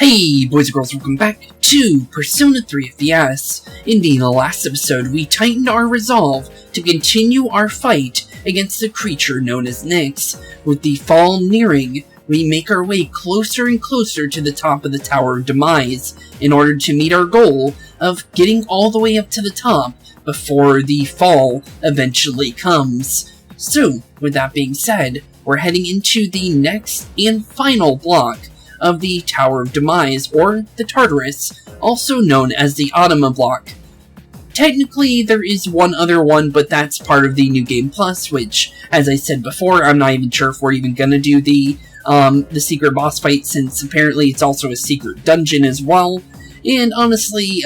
Hey boys and girls, welcome back to Persona 3 FES. In the last episode, we tightened our resolve to continue our fight against the creature known as Nyx. With the fall nearing, we make our way closer and closer to the top of the Tower of Demise in order to meet our goal of getting all the way up to the top before the fall eventually comes. So, with that being said, we're heading into the next and final block of the Tower of Demise, or the Tartarus, also known as the Anima block. Technically, there is one other one, but that's part of the New Game Plus, which, as I said before, I'm not even sure if we're even gonna do the secret boss fight, since apparently it's also a secret dungeon as well. And honestly,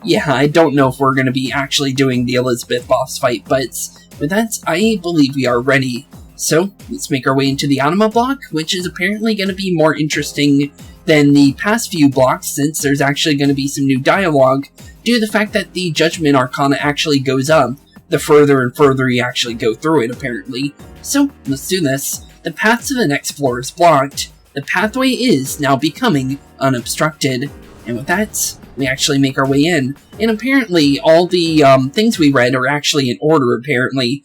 yeah, I don't know if we're gonna be actually doing the Elizabeth boss fight, but with that, I believe we are ready. So, let's make our way into the Anima block, which is apparently going to be more interesting than the past few blocks, since there's actually going to be some new dialogue, due to the fact that the Judgment Arcana actually goes up the further and further you actually go through it, apparently. So, let's do this. The path to the next floor is blocked. The pathway is now becoming unobstructed. And with that, we actually make our way in. And apparently, all the things we read are actually in order, apparently.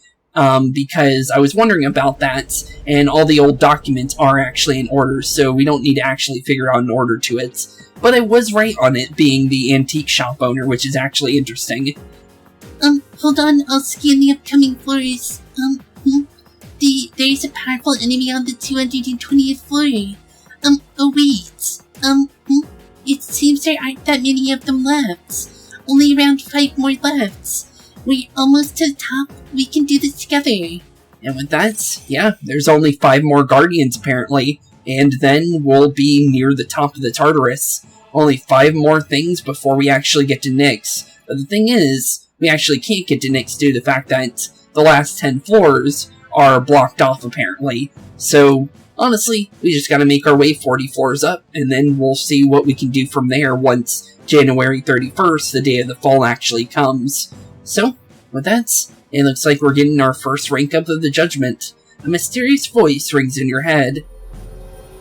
Because I was wondering about that, and all the old documents are actually in order, so we don't need to actually figure out an order to it. But I was right on it being the antique shop owner, which is actually interesting. Hold on, I'll scan the upcoming floors. There's a powerful enemy on the 220th floor. Oh wait. It seems there aren't that many of them left. Only around 5 more left. We're almost to the top. We can do this together. And with that, yeah, there's only 5 more Guardians apparently, and then we'll be near the top of the Tartarus. Only 5 more things before we actually get to Nyx. But the thing is, we actually can't get to Nyx due to the fact that the last 10 floors are blocked off apparently. So, honestly, we just gotta make our way 40 floors up, and then we'll see what we can do from there once January 31st, the day of the fall, actually comes. So, with that, it looks like we're getting our first rank up of the Judgment. A mysterious voice rings in your head.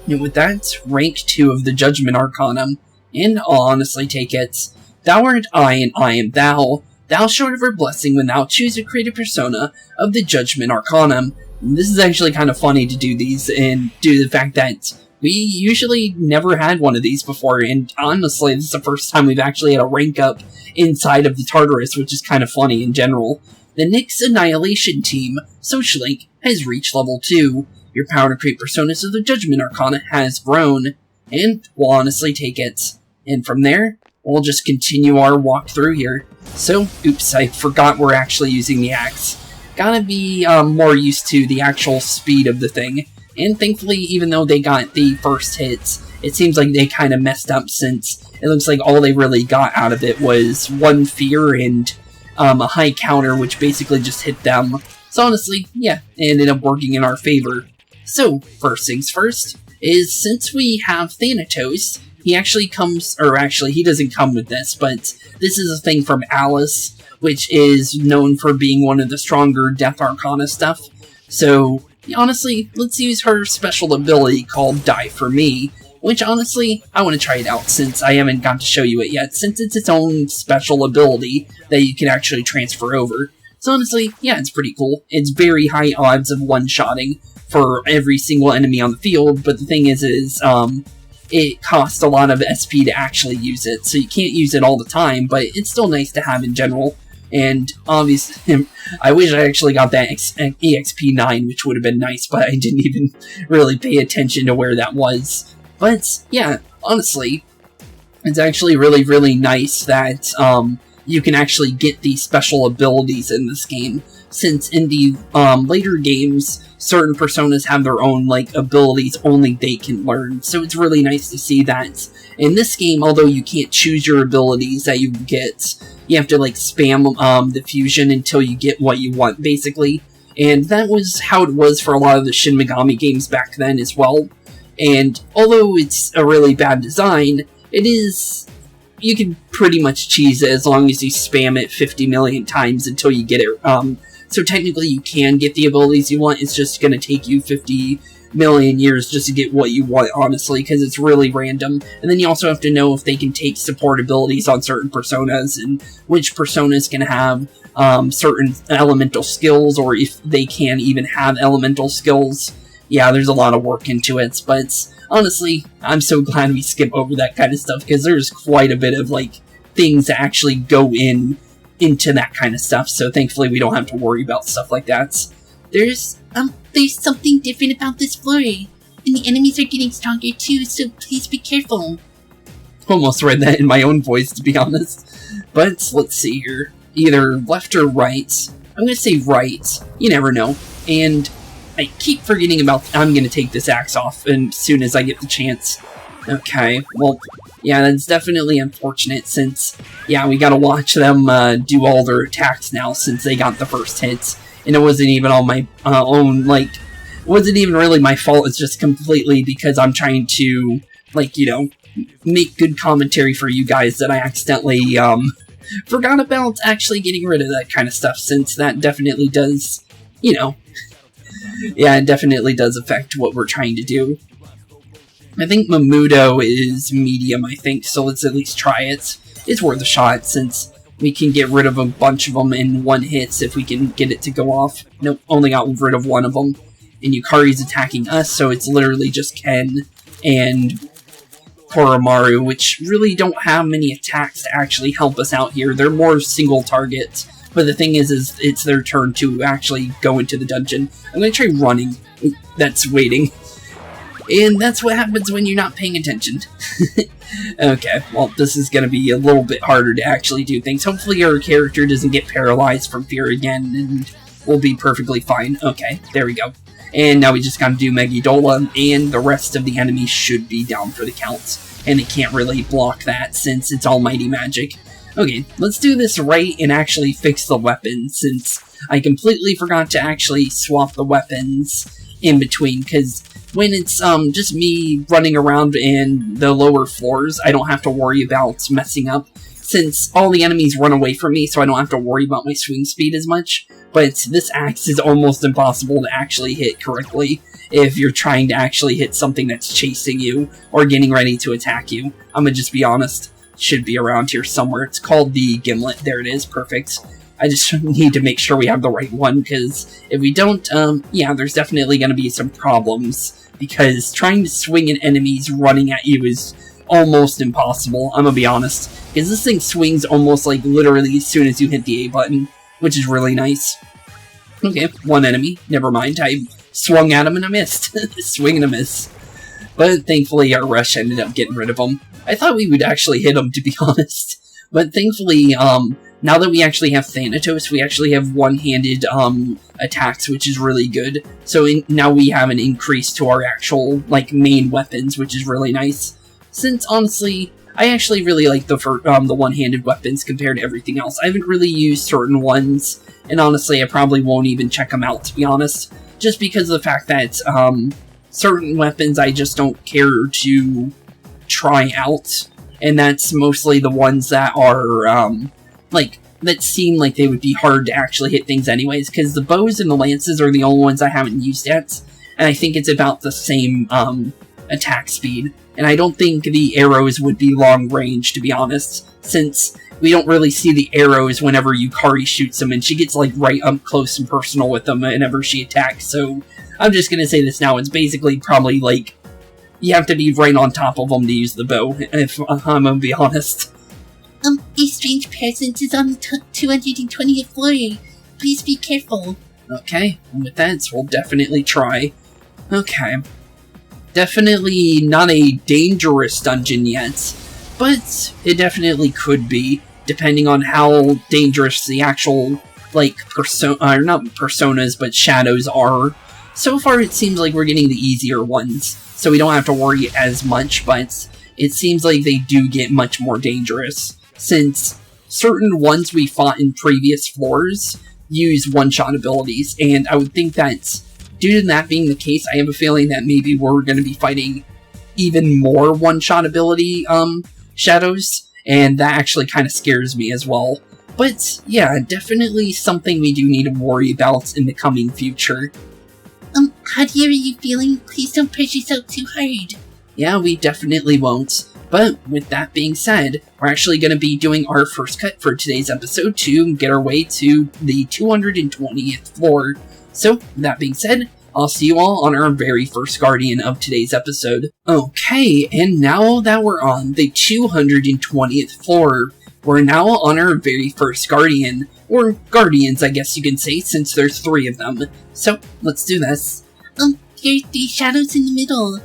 And with that, rank 2 of the Judgment Arcanum. And I'll honestly take it. Thou art I, and I am thou. Thou shalt have her blessing when thou choose to create a persona of the Judgment Arcanum. And this is actually kind of funny to do these, and due to the fact that we usually never had one of these before, and honestly, this is the first time we've actually had a rank up inside of the Tartarus, which is kind of funny in general. The Nyx Annihilation Team, Socialink, has reached level 2. Your power to create personas of the Judgment Arcana has grown, and we'll honestly take it. And from there, we'll just continue our walk through here. So, oops, I forgot we're actually using the axe. Gotta be more used to the actual speed of the thing. And thankfully, even though they got the first hits, it seems like they kind of messed up, since it looks like all they really got out of it was 1 fear and a high counter, which basically just hit them. So honestly, yeah, it ended up working in our favor. So, first things first, is since we have Thanatos, he actually comes, or actually he doesn't come with this, but this is a thing from Alice, which is known for being one of the stronger Death Arcana stuff. So, honestly, let's use her special ability called Die For Me, which honestly, I want to try it out since I haven't got to show you it yet, since it's its own special ability that you can actually transfer over. So honestly, yeah, it's pretty cool. It's very high odds of one-shotting for every single enemy on the field, but the thing is it costs a lot of SP to actually use it, so you can't use it all the time, but it's still nice to have in general. And obviously, I wish I actually got that EXP 9, which would have been nice, but I didn't even really pay attention to where that was. But, yeah, honestly, it's actually really, really nice that you can actually get these special abilities in this game, since in the later games, certain personas have their own, like, abilities only they can learn. So it's really nice to see that in this game, although you can't choose your abilities that you get, you have to, like, spam the fusion until you get what you want, basically. And that was how it was for a lot of the Shin Megami games back then as well. And although it's a really bad design, it is, you can pretty much cheese it as long as you spam it 50 million times until you get it. So technically you can get the abilities you want, it's just going to take you 50 million years just to get what you want, honestly, because it's really random. And then you also have to know if they can take support abilities on certain personas, and which personas can have certain elemental skills, or if they can even have elemental skills. Yeah, there's a lot of work into it, but honestly, I'm so glad we skip over that kind of stuff, because there's quite a bit of, like, things that actually go into that kind of stuff, so thankfully we don't have to worry about stuff like that. There's something different about this floor, and the enemies are getting stronger too, so please be careful. Almost read that in my own voice, to be honest. But, let's see here. Either left or right. I'm gonna say right. You never know. And I keep forgetting about... I'm gonna take this axe off as soon as I get the chance. Okay, well, yeah, that's definitely unfortunate since, yeah, we gotta watch them do all their attacks now since they got the first hits. And it wasn't even on my own, like, it wasn't even really my fault, it's just completely because I'm trying to, like, you know, make good commentary for you guys that I accidentally, forgot about actually getting rid of that kind of stuff, since that definitely does, you know, yeah, it definitely does affect what we're trying to do. I think Mamudo is medium, I think, so let's at least try it. It's worth a shot, since we can get rid of a bunch of them in one hit if we can get it to go off. Nope, only got rid of one of them. And Yukari's attacking us, so it's literally just Ken and Koromaru, which really don't have many attacks to actually help us out here. They're more single targets. But the thing is it's their turn to actually go into the dungeon. I'm going to try running. That's waiting. And that's what happens when you're not paying attention. Okay, well, this is going to be a little bit harder to actually do things. Hopefully our character doesn't get paralyzed from fear again, and we'll be perfectly fine. Okay, there we go. And now we just gotta do Megidola, and the rest of the enemies should be down for the count. And it can't really block that, since it's almighty magic. Okay, let's do this right and actually fix the weapons, since I completely forgot to actually swap the weapons in between, because when it's just me running around in the lower floors, I don't have to worry about messing up, since all the enemies run away from me, so I don't have to worry about my swing speed as much. But this axe is almost impossible to actually hit correctly if you're trying to actually hit something that's chasing you or getting ready to attack you. I'm gonna just be honest, it should be around here somewhere. It's called the Gimlet. There it is, perfect. I just need to make sure we have the right one, because if we don't, yeah, there's definitely going to be some problems, because trying to swing at enemies running at you is almost impossible, I'm gonna be honest, because this thing swings almost like literally as soon as you hit the A button, which is really nice. Okay, one enemy, never mind, I swung at him and I missed. Swing and a miss. But thankfully our rush ended up getting rid of him. I thought we would actually hit him, to be honest. But thankfully, now that we actually have Thanatos, we actually have one-handed attacks, which is really good. So now we have an increase to our actual, like, main weapons, which is really nice. Since, honestly, I actually really like the one-handed weapons compared to everything else. I haven't really used certain ones, and honestly, I probably won't even check them out, to be honest. Just because of the fact that certain weapons I just don't care to try out. And that's mostly the ones that are, like, that seem like they would be hard to actually hit things anyways, because the bows and the lances are the only ones I haven't used yet, and I think it's about the same, attack speed. And I don't think the arrows would be long range, to be honest, since we don't really see the arrows whenever Yukari shoots them, and she gets, like, right up close and personal with them whenever she attacks, so I'm just gonna say this now, it's basically probably, like, you have to be right on top of them to use the bow, if I'm gonna be honest. A strange presence is on the 220th floor. Please be careful. Okay, with that, we'll definitely try. Okay. Definitely not a dangerous dungeon yet, but it definitely could be, depending on how dangerous the actual, like, not personas, but shadows are. So far, it seems like we're getting the easier ones, so we don't have to worry as much, but it seems like they do get much more dangerous, since certain ones we fought in previous floors use one-shot abilities, and I would think that due to that being the case, I have a feeling that maybe we're going to be fighting even more one-shot ability shadows, and that actually kind of scares me as well. But yeah, definitely something we do need to worry about in the coming future. Javier, are you feeling? Please don't push yourself too hard. Yeah, we definitely won't. But with that being said, we're actually going to be doing our first cut for today's episode to get our way to the 220th floor. So, that being said, I'll see you all on our very first Guardian of today's episode. Okay, and now that we're on the 220th floor, we're now on our very first Guardian. Or Guardians, I guess you can say, since there's 3 of them. So, let's do this. There's 3 shadows in the middle.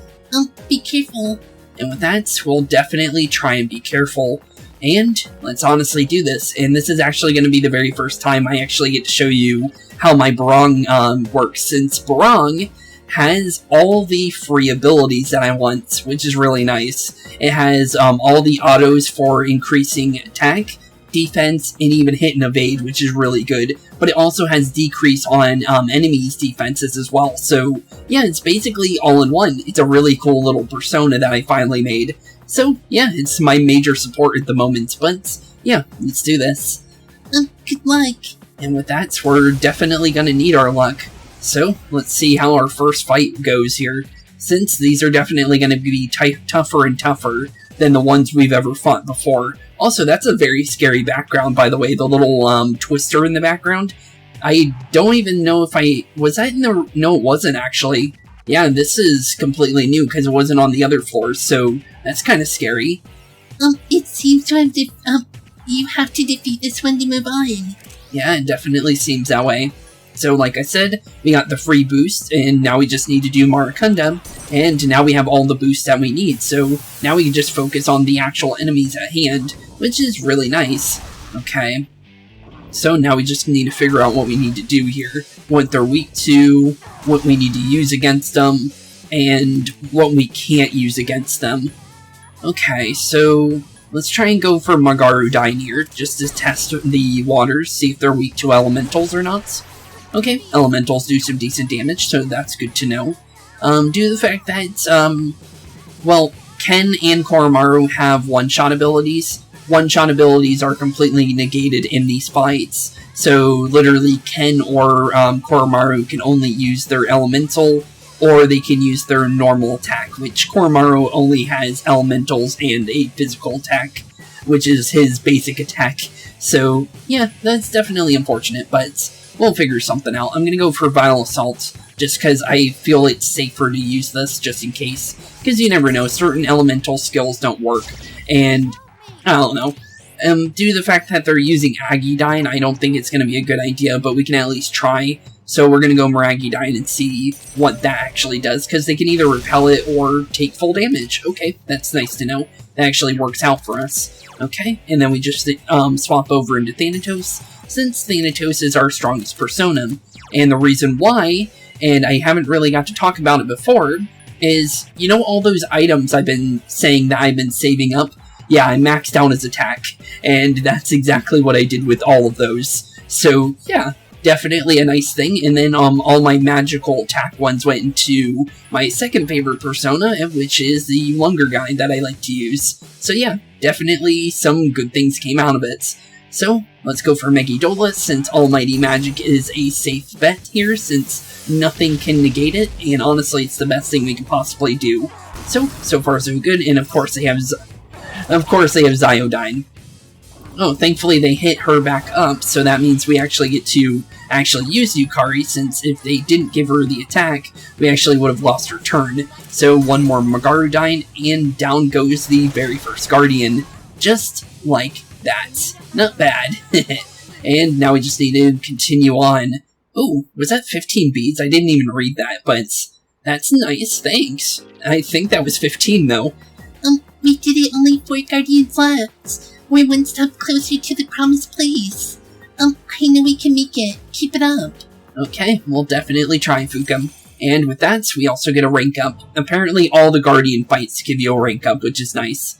Be careful. And with that, we'll definitely try and be careful. And let's honestly do this. And this is actually going to be the very first time I actually get to show you how my Barong works, since Barong has all the free abilities that I want, which is really nice. It has all the autos for increasing attack, defense, and even hit and evade, which is really good. But it also has decrease on enemies' defenses as well. So yeah, it's basically all in one. It's a really cool little persona that I finally made. So yeah, it's my major support at the moment. But yeah, let's do this. Good luck. And with that, we're definitely going to need our luck. So let's see how our first fight goes here, since these are definitely going to be tougher and tougher than the ones we've ever fought before. Also, that's a very scary background, by the way, the little twister in the background. I don't even know if was that in the... No, it wasn't actually. Yeah, this is completely new because it wasn't on the other floors, so that's kind of scary. It seems to have you have to defeat this one to move on. Yeah, it definitely seems that way. So, like I said, we got the free boost, and now we just need to do Maracunda, and now we have all the boosts that we need, so now we can just focus on the actual enemies at hand, which is really nice. Okay. So now we just need to figure out what we need to do here, what they're weak to, what we need to use against them, and what we can't use against them. Okay, so let's try and go for Magaru Dine here, just to test the waters, see if they're weak to elementals or not. Okay, elementals do some decent damage, so that's good to know. Due to the fact that, well, Ken and Koromaru have one-shot abilities. One-shot abilities are completely negated in these fights, so literally Ken or Koromaru can only use their elemental, or they can use their normal attack, which Koromaru only has elementals and a physical attack, which is his basic attack. So, yeah, that's definitely unfortunate, but we'll figure something out. I'm gonna go for Vile Assault, just because I feel it's safer to use this, just in case. Because you never know, certain elemental skills don't work, and I don't know. Due to the fact that they're using Agidine, I don't think it's gonna be a good idea, but we can at least try. So we're gonna go Maragidine and see what that actually does, because they can either repel it or take full damage. Okay, that's nice to know. That actually works out for us. Okay, and then we just swap over into Thanatos, since Thanatos is our strongest persona. And the reason why, and I haven't really got to talk about it before, is, you know all those items I've been saying that I've been saving up? Yeah, I maxed out his attack, and that's exactly what I did with all of those. So, yeah, definitely a nice thing. And then all my magical attack ones went into my second favorite persona, which is the Lunger guy that I like to use. So yeah, definitely some good things came out of it. So, let's go for Megiddola, since Almighty Magic is a safe bet here, since nothing can negate it, and honestly, it's the best thing we can possibly do. So far so good, and of course they have Zyodine. Oh, thankfully they hit her back up, so that means we actually get to use Yukari, since if they didn't give her the attack, we actually would have lost her turn. So one more Magarudine, and down goes the very first Guardian, just like that. Not bad. And now we just need to continue on. Oh, was that 15 beads? I didn't even read that, but that's nice, thanks. I think that was 15, though. We did it, only 4 Guardians left. We're one step closer to the promised place. I know we can make it. Keep it up. Okay, we'll definitely try, Fukum. And with that, we also get a rank up. Apparently all the Guardian fights give you a rank up, which is nice.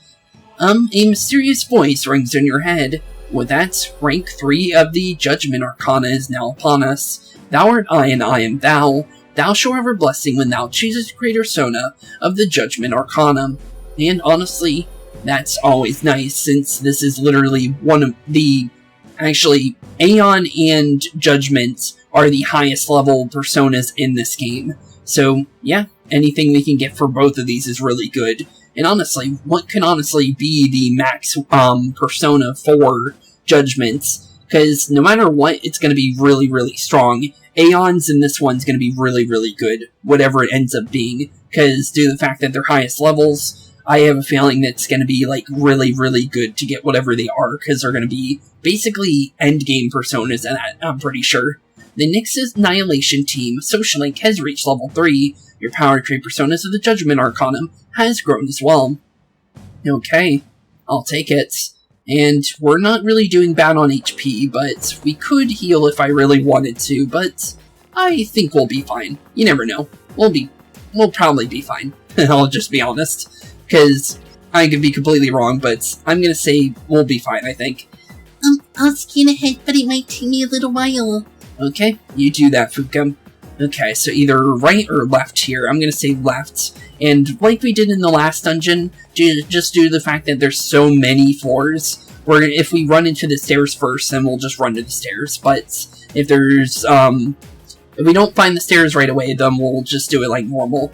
A mysterious voice rings in your head. With that, rank 3 of the Judgment Arcana is now upon us. Thou art I, and I am thou. Thou shalt have a blessing when thou choosest to create persona of the Judgment Arcana. And honestly, that's always nice, since this is literally one of the Actually, Aeon and Judgment are the highest level personas in this game. So, yeah, anything we can get for both of these is really good. And honestly, what can honestly be the max persona for Judgment? Because no matter what, it's going to be really, really strong. Aeon's in this one's going to be really, really good, whatever it ends up being. Because due to the fact that they're highest levels, I have a feeling that's going to be like really, really good to get whatever they are. Because they're going to be basically endgame personas, and I'm pretty sure. The Nyx's Annihilation team, Socialink, has reached level 3. Your power to create personas of the Judgment Arcanum has grown as well. Okay, I'll take it. And we're not really doing bad on HP, but we could heal if I really wanted to, but I think we'll be fine. You never know. We'll probably be fine. I'll just be honest. Because I could be completely wrong, but I'm gonna say we'll be fine, I think. I'll scan ahead, but it might take me a little while. Okay, you do that, Fuka. Okay, so either right or left here. I'm gonna say left. And like we did in the last dungeon, just due to the fact that there's so many floors, where if we run into the stairs first, then we'll just run to the stairs. But if there's, if we don't find the stairs right away, then we'll just do it like normal.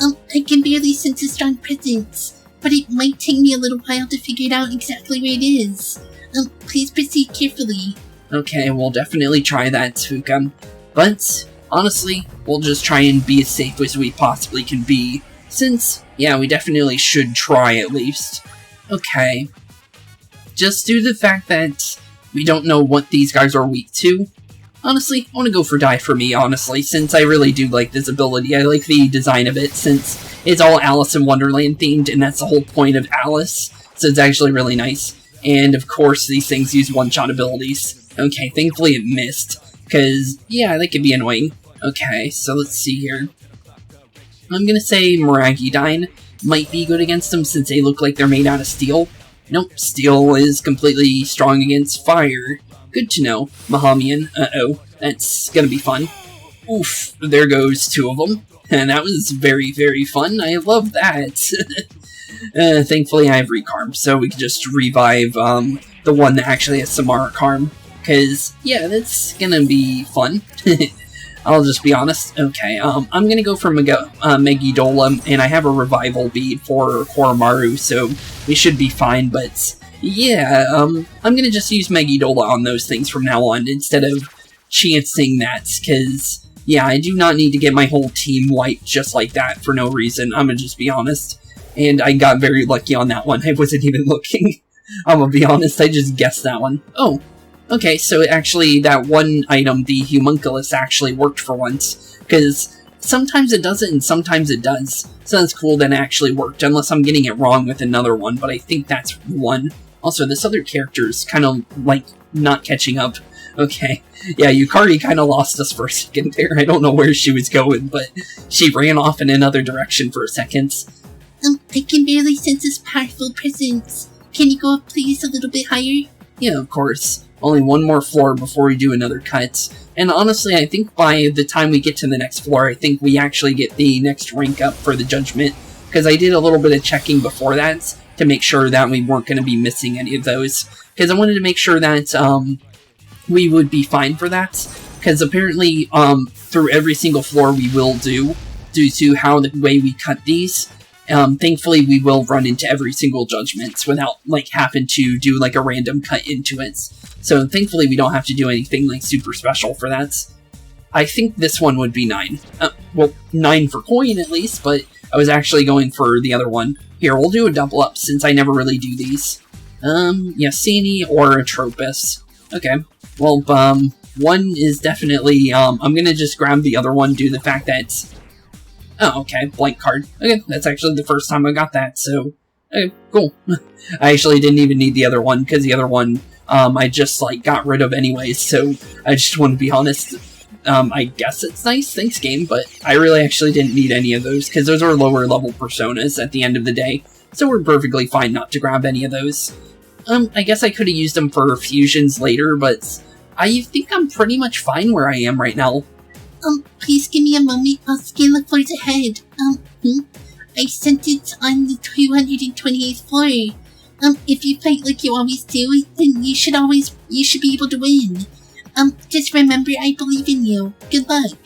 I can barely sense a strong presence, but it might take me a little while to figure out exactly where it is. Please proceed carefully. Okay, we'll definitely try that, Fuka. But honestly, we'll just try and be as safe as we possibly can be. Since, yeah, we definitely should try at least. Okay. Just due to the fact that we don't know what these guys are weak to, honestly, I want to go for Die For Me, honestly, since I really do like this ability. I like the design of it, since it's all Alice in Wonderland themed, and that's the whole point of Alice, so it's actually really nice. And, of course, these things use one-shot abilities. Okay, thankfully it missed, because, yeah, that could be annoying. Okay, so let's see here. I'm gonna say Miragidyne might be good against them since they look like they're made out of steel. Nope, steel is completely strong against fire. Good to know. Mahamian, uh-oh, that's gonna be fun. Oof, there goes 2 of them. And that was very, very fun. I love that. Thankfully I have Recarm, so we can just revive the one that actually has Samara Carm. Because, yeah, that's gonna be fun. I'll just be honest. Okay, I'm gonna go for Megiddola, and I have a revival bead for Koromaru, so we should be fine, but yeah, I'm gonna just use Megiddola on those things from now on, instead of chancing that, because, yeah, I do not need to get my whole team wiped just like that for no reason, I'm gonna just be honest. And I got very lucky on that one, I wasn't even looking. I'm gonna be honest, I just guessed that one. Oh. Okay, so actually that one item, the Homunculus, actually worked for once, because sometimes it doesn't and sometimes it does. So that's cool that it actually worked, unless I'm getting it wrong with another one, but I think that's one. Also, this other character is kind of, like, not catching up. Okay, yeah, Yukari kind of lost us for a second there. I don't know where she was going, but she ran off in another direction for a second. I can barely sense this powerful presence. Can you go up, please, a little bit higher? Yeah, of course. Only one more floor before we do another cut. And honestly, I think by the time we get to the next floor, I think we actually get the next rank up for the Judgment. Because I did a little bit of checking before that to make sure that we weren't going to be missing any of those. Because I wanted to make sure that we would be fine for that. Because apparently, through every single floor we will do, due to how the way we cut these, thankfully we will run into every single Judgment without, like, having to do, like, a random cut into it. So thankfully we don't have to do anything, like, super special for that. I think this one would be 9. Well, 9 for coin at least, but I was actually going for the other one. Here, we'll do a double up since I never really do these. Yasini or Atropus. Okay. Well, one is definitely, I'm gonna just grab the other one due to the fact that oh, okay, blank card. Okay, that's actually the first time I got that, so okay, cool. I actually didn't even need the other one, because the other one, I just, like, got rid of anyways, so I just want to be honest. I guess it's nice, thanks game, but I really actually didn't need any of those, because those are lower level personas at the end of the day, so we're perfectly fine not to grab any of those. I guess I could have used them for fusions later, but I think I'm pretty much fine where I am right now. Please give me a moment, I'll scan the floors ahead. I sent it on the 228th floor. If you fight like you always do, then you should be able to win. Just remember, I believe in you. Good luck.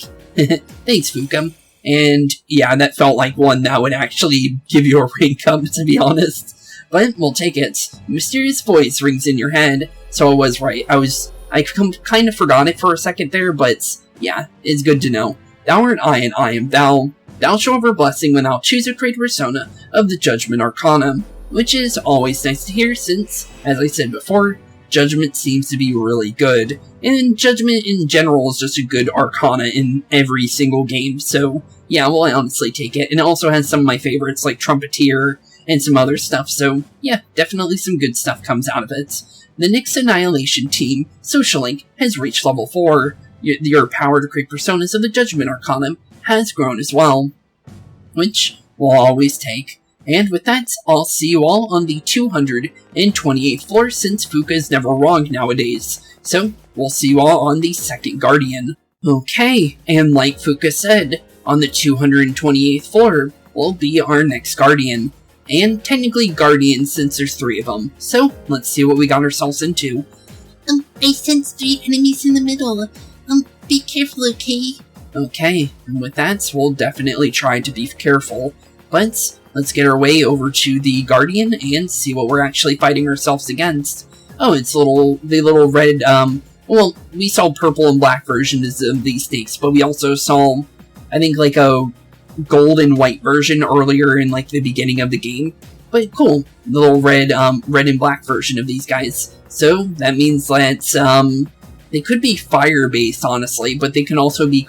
Thanks, Fuka. And yeah, that felt like one that would actually give you a rank up, to be honest. But we'll take it. Mysterious voice rings in your head. So I was right. I kind of forgot it for a second there, but yeah, it's good to know. Thou art I, and I am thou. Thou shall have a blessing when thou choose a creative persona of the Judgment Arcana, which is always nice to hear since, as I said before, Judgment seems to be really good, and Judgment in general is just a good Arcana in every single game, so yeah, we'll honestly take it. And it also has some of my favorites like Proprietor and some other stuff, so yeah, definitely some good stuff comes out of it. The Nyx Annihilation team, Social Link, has reached level 4. Your power to create personas of the Judgment Arcana has grown as well, which we'll always take. And with that, I'll see you all on the 228th floor, since Fuka is never wrong nowadays. So, we'll see you all on the second Guardian. Okay, and like Fuka said, on the 228th floor will be our next Guardian. And technically Guardians, since there's 3 of them. So, let's see what we got ourselves into. I sense 3 enemies in the middle. Be careful, okay? Okay, and with that, we'll definitely try to be careful. But let's get our way over to the Guardian and see what we're actually fighting ourselves against. Oh, it's the little red, well, we saw purple and black versions of these snakes, but we also saw, I think, like a gold and white version earlier in, like, the beginning of the game. But cool, the little red and black version of these guys. So, that means that, they could be fire-based, honestly, but they can also be,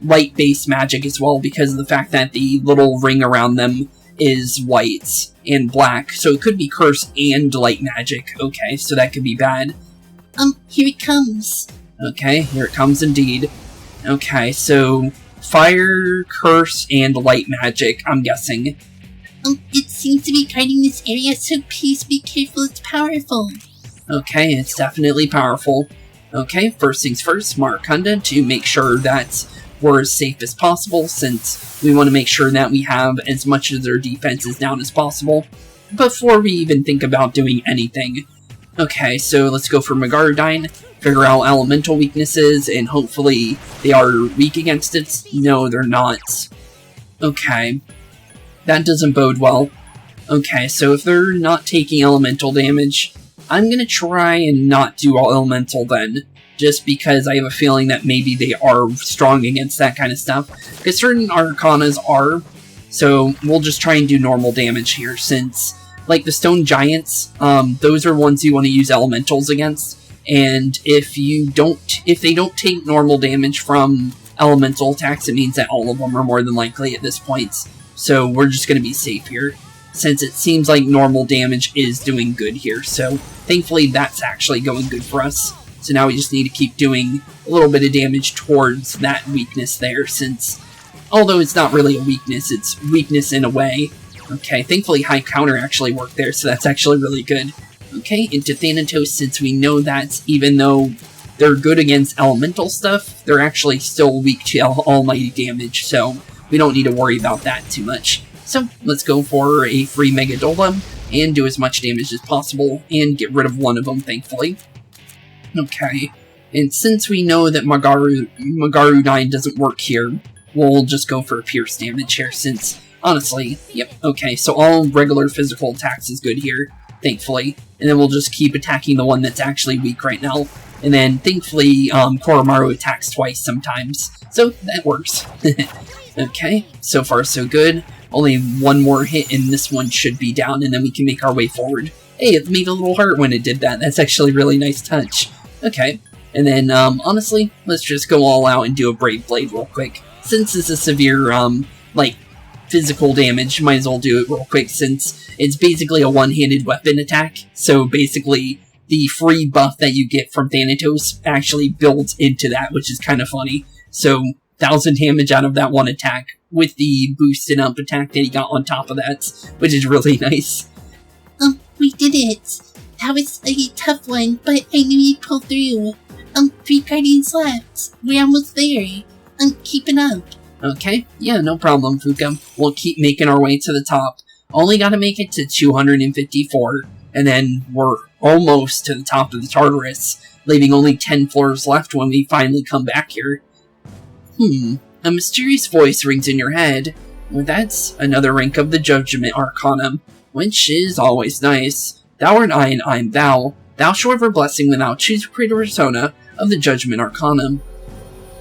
light-based magic as well, because of the fact that the little ring around them is white and black, so it could be curse and light magic. Okay, so that could be bad. Here it comes. Okay, here it comes indeed. Okay, so fire, curse, and light magic, I'm guessing. It seems to be guarding this area, so please be careful, it's powerful. Okay, it's definitely powerful. Okay, first things first, Markunda, to make sure that we're as safe as possible, since we want to make sure that we have as much of their defenses down as possible before we even think about doing anything. Okay, so let's go for Magarudyne, figure out elemental weaknesses, and hopefully they are weak against it. No, they're not. Okay, that doesn't bode well. Okay, so if they're not taking elemental damage, I'm gonna try and not do all elemental then, just because I have a feeling that maybe they are strong against that kind of stuff, because certain Arcanas are, so we'll just try and do normal damage here, since, like the Stone Giants, those are ones you want to use elementals against, and if they don't take normal damage from elemental attacks, it means that all of them are more than likely at this point, so we're just going to be safe here, since it seems like normal damage is doing good here, so thankfully that's actually going good for us. So now we just need to keep doing a little bit of damage towards that weakness there, since, although it's not really a weakness, it's weakness in a way. Okay, thankfully high counter actually worked there, so that's actually really good. Okay, into Thanatos, since we know that even though they're good against elemental stuff, they're actually still weak to almighty damage, so we don't need to worry about that too much. So let's go for a free Mega Golem and do as much damage as possible and get rid of one of them, thankfully. Okay, and since we know that Magarudyne doesn't work here, we'll just go for pierce damage here, since, honestly, yep, okay, so all regular physical attacks is good here, thankfully, and then we'll just keep attacking the one that's actually weak right now, and then, thankfully, Koromaru attacks twice sometimes, so that works. Okay, so far so good, only one more hit and this one should be down, and then we can make our way forward. Hey, it made a little heart when it did that, that's actually a really nice touch. Okay, and then, honestly, let's just go all out and do a Brave Blade real quick. Since it's a severe, like, physical damage, might as well do it real quick, since it's basically a one-handed weapon attack. So, basically, the free buff that you get from Thanatos actually builds into that, which is kind of funny. So, 1,000 damage out of that one attack, with the boosted up attack that he got on top of that, which is really nice. We did it! That was a tough one, but I knew you'd pull through. 3 Guardians left. We're almost there. Keep it up. Okay, yeah, no problem, Fuka. We'll keep making our way to the top. Only gotta make it to 254, and then we're almost to the top of the Tartarus, leaving only 10 floors left when we finally come back here. A mysterious voice rings in your head. Well, that's another rank of the Judgment Arcanum, which is always nice. Thou art I and I am thou. Thou shall have a blessing when thou choose to create a persona of the Judgment Arcanum.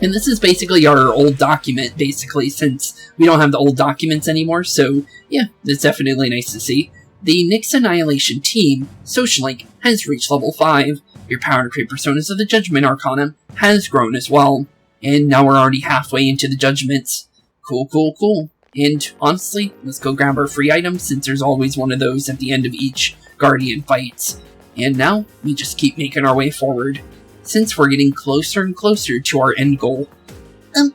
And this is basically our old document, basically, since we don't have the old documents anymore, so yeah, it's definitely nice to see. The Nyx Annihilation team, Socialink, has reached level 5. Your power to create personas of the Judgment Arcanum has grown as well. And now we're already halfway into the Judgments. Cool. And honestly, let's go grab our free items, since there's always one of those at the end of each Guardian fights. And now, we just keep making our way forward, since we're getting closer and closer to our end goal.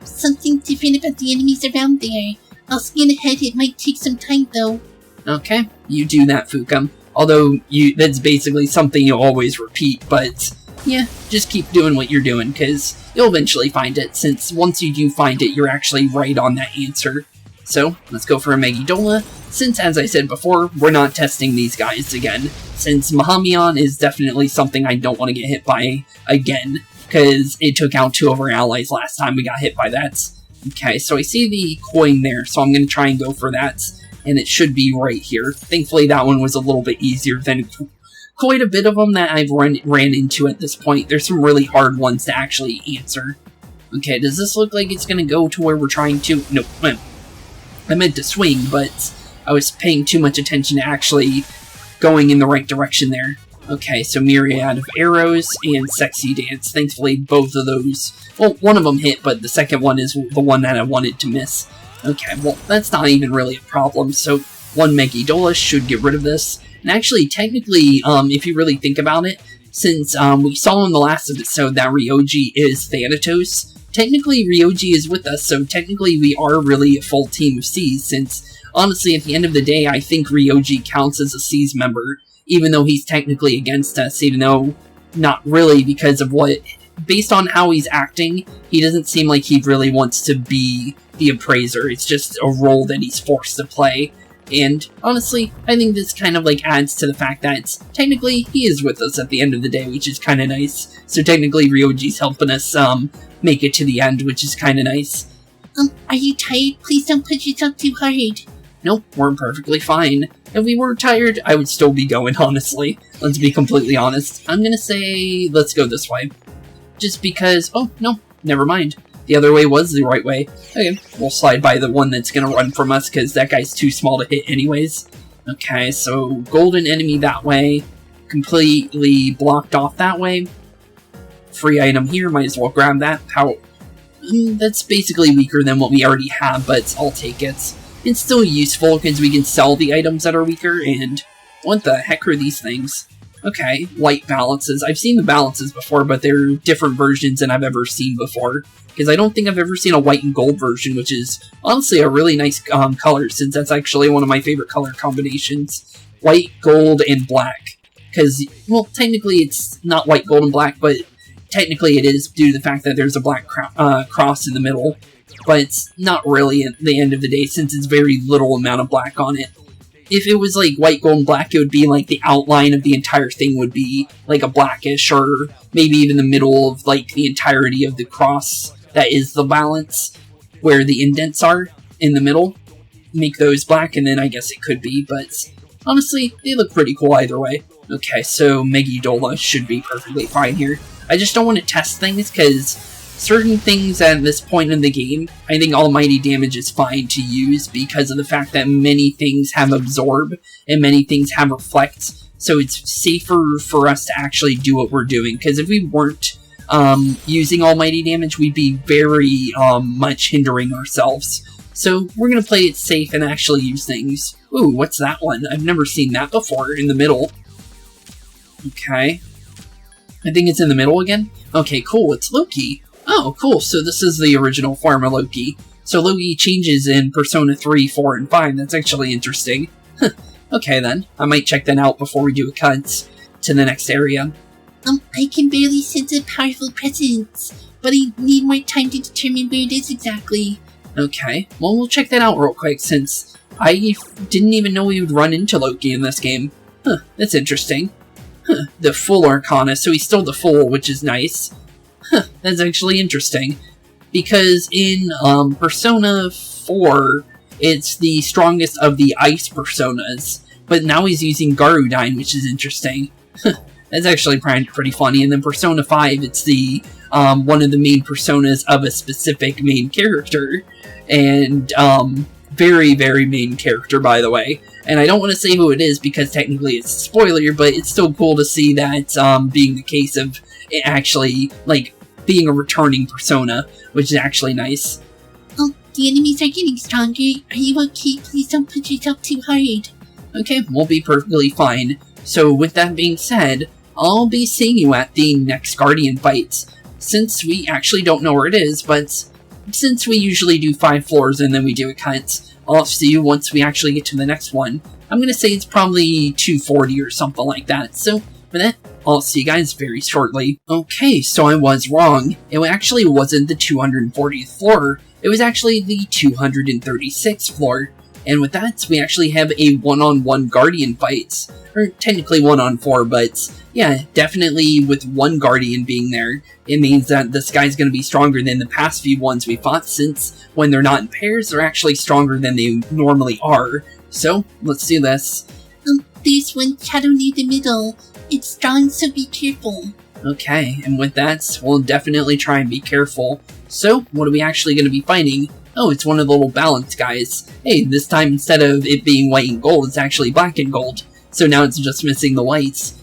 Something different about the enemies around there. I'll scan ahead, it might take some time though. Okay, you do that, Fukum. Although, that's basically something you always repeat, but yeah, just keep doing what you're doing, because you'll eventually find it, since once you do find it, you're actually right on that answer. So, let's go for a Megidola, since, as I said before, we're not testing these guys again, since Mahamion is definitely something I don't want to get hit by again, because it took out 2 of our allies last time we got hit by that. Okay, so I see the coin there, so I'm going to try and go for that, and it should be right here. Thankfully, that one was a little bit easier than quite a bit of them that I've ran into at this point. There's some really hard ones to actually answer. Okay, does this look like it's going to go to where we're trying to? Nope. I meant to swing, but I was paying too much attention to actually going in the right direction there. Okay, so Myriad of Arrows and Sexy Dance. Thankfully, both of those... Well, one of them hit, but the second one is the one that I wanted to miss. Okay, well, that's not even really a problem, so 1 Megidola should get rid of this. And actually, technically, if you really think about it, since we saw in the last episode that Ryoji is Thanatos, technically Ryoji is with us, so technically we are really a full team of C's, since honestly, at the end of the day, I think Ryoji counts as a C's member, even though he's technically against us, even though not really, because of what... Based on how he's acting, he doesn't seem like he really wants to be the appraiser. It's just a role that he's forced to play. And honestly, I think this kind of like adds to the fact that technically he is with us at the end of the day, which is kind of nice. So technically Ryoji's helping us make it to the end, which is kind of nice. Are you tired? Please don't push yourself too hard. Nope, we're perfectly fine. If we were tired, I would still be going, honestly. Let's be completely honest. I'm gonna say, let's go this way. Just because, oh, no, never mind. The other way was the right way. Okay, we'll slide by the one that's gonna run from us, because that guy's too small to hit anyways. Okay, so golden enemy that way. Completely blocked off that way. Free item here, might as well grab that. That's basically weaker than what we already have, but I'll take it. It's still useful, because we can sell the items that are weaker, and what the heck are these things? Okay, light balances. I've seen the balances before, but they're different versions than I've ever seen before. Because I don't think I've ever seen a white and gold version, which is honestly a really nice color, since that's actually one of my favorite color combinations. White, gold, and black. Because, well, technically it's not white, gold, and black, but technically it is due to the fact that there's a black cross in the middle. But it's not really at the end of the day, since it's very little amount of black on it. If it was like white, gold, and black, it would be like the outline of the entire thing would be like a blackish, or maybe even the middle of like the entirety of the cross that is the balance, where the indents are in the middle. Make those black, and then I guess it could be, but honestly, they look pretty cool either way. Okay, so Megidola should be perfectly fine here. I just don't want to test things, because certain things at this point in the game, I think Almighty Damage is fine to use because of the fact that many things have Absorb and many things have Reflect, so it's safer for us to actually do what we're doing, because if we weren't using Almighty Damage, we'd be very much hindering ourselves. So we're going to play it safe and actually use things. Ooh, what's that one? I've never seen that before in the middle. Okay. I think it's in the middle again. Okay, cool, it's Loki. Oh, cool, so this is the original form of Loki. So Loki changes in Persona 3, 4, and 5. That's actually interesting. Okay then, I might check that out before we do a cut to the next area. I can barely sense a powerful presence, but I need more time to determine where it is exactly. Okay, well we'll check that out real quick, since I didn't even know we would run into Loki in this game. Huh, that's interesting. Huh, the full Arcana, so he's still the full, which is nice. Huh, that's actually interesting. Because in Persona 4, it's the strongest of the ice personas, but now he's using Garudine, which is interesting. That's actually pretty funny. And then Persona 5, it's the one of the main personas of a specific main character, and very, very main character, by the way. And I don't want to say who it is because technically it's a spoiler, but it's still cool to see that being the case of it actually, like, being a returning persona, which is actually nice. Oh, the enemies are getting stronger. Are you okay? Please don't put yourself too hard. Okay, we'll be perfectly fine. So with that being said, I'll be seeing you at the next Guardian fight. Since we actually don't know where it is, but since we usually do 5 floors and then we do a cut, I'll see you once we actually get to the next one. I'm gonna say it's probably 240 or something like that, so for that, I'll see you guys very shortly. Okay, so I was wrong. It actually wasn't the 240th floor, it was actually the 236th floor. And with that, we actually have a one-on-one Guardian fight. Or technically 1-on-4, but yeah, definitely with one Guardian being there, it means that this guy's going to be stronger than the past few ones we fought, since when they're not in pairs, they're actually stronger than they normally are. So, let's do this. There's one shadow near the middle. It's strong, so be careful. Okay, and with that, we'll definitely try and be careful. So, what are we actually going to be fighting? Oh, it's one of the little balance guys. Hey, this time instead of it being white and gold, it's actually black and gold. So now it's just missing the whites.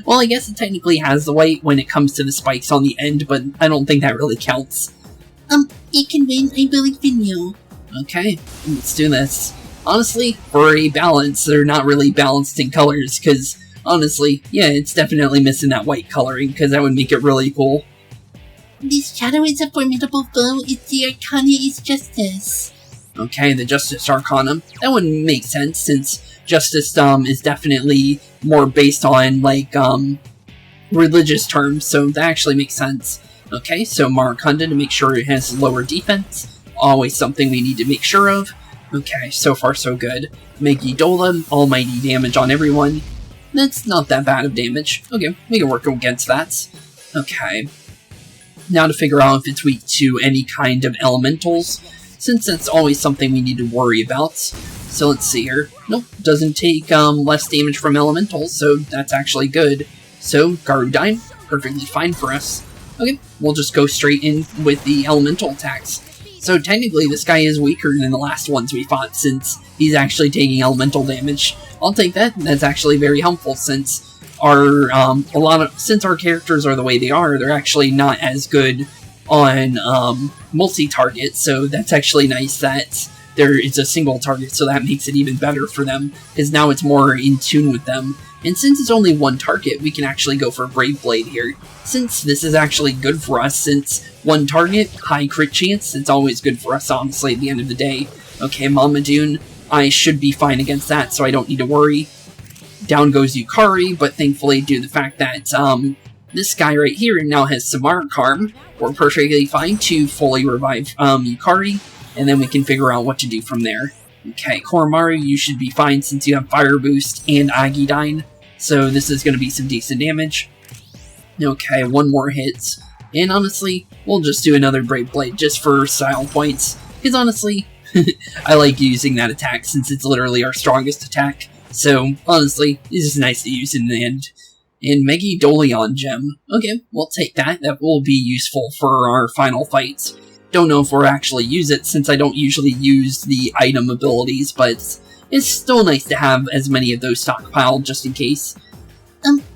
Well, I guess it technically has the white when it comes to the spikes on the end, but I don't think that really counts. You can win, I believe in you. Okay, let's do this. Honestly, for a balance, they're not really balanced in colors, because honestly, yeah, it's definitely missing that white coloring, because that would make it really cool. This shadow is a formidable foe. It's the Arcana is Justice. Okay, the Justice Arcana. That wouldn't make sense, since Justice is definitely more based on, like, religious terms, so that actually makes sense. Okay, so Maracunda to make sure it has lower defense. Always something we need to make sure of. Okay, so far so good. Megidola, almighty damage on everyone. That's not that bad of damage. Okay, we can work against that. Okay. Now to figure out if it's weak to any kind of elementals, since that's always something we need to worry about. So let's see here. Nope, doesn't take less damage from elementals, so that's actually good. So, Garudine, perfectly fine for us. Okay, we'll just go straight in with the elemental attacks. So technically this guy is weaker than the last ones we fought, since he's actually taking elemental damage. I'll take that, that's actually very helpful, since our since our characters are the way they are, they're actually not as good on multi-target, so that's actually nice that it's a single target, so that makes it even better for them, because now it's more in tune with them. And since it's only one target, we can actually go for Brave Blade here, since this is actually good for us, since one target, high crit chance, it's always good for us, honestly, at the end of the day. Okay, Mamadoon, I should be fine against that, so I don't need to worry. Down goes Yukari, but thankfully due to the fact that this guy right here now has Samara Charm, we're perfectly fine to fully revive Yukari, and then we can figure out what to do from there. Okay, Koromaru, you should be fine since you have Fire Boost and Agidine, so this is going to be some decent damage. Okay, one more hit, and honestly, we'll just do another Brave Blade just for style points, because honestly, I like using that attack since it's literally our strongest attack. So, honestly, this is nice to use in the end. And Megidoleon Gem. Okay, we'll take that. That will be useful for our final fights. Don't know if we'll actually use it, since I don't usually use the item abilities, but it's still nice to have as many of those stockpiled, just in case.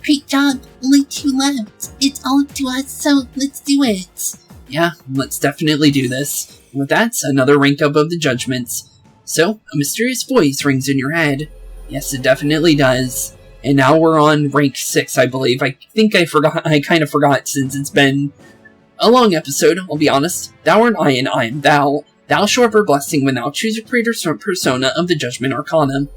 Great job. Only 2 left. It's all up to us, so let's do it. Yeah, let's definitely do this. With that, another rank up of the judgments. So, a mysterious voice rings in your head. Yes, it definitely does. And now we're on rank 6, I believe. I think I kind of forgot, since it's been a long episode, I'll be honest. Thou art I, and I am thou. Thou shalt have blessing when thou choose a creator persona of the Judgment Arcana.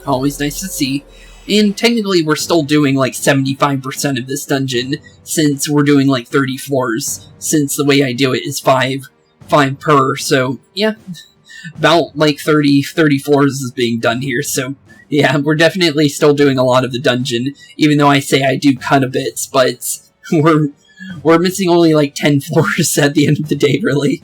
Always nice to see. And technically we're still doing like 75% of this dungeon, since we're doing like 30 floors, since the way I do it is 5 per, so yeah. about like 30 floors is being done here, so yeah, we're definitely still doing a lot of the dungeon, even though I say I do cut a bit, but we're missing only like 10 floors at the end of the day, really.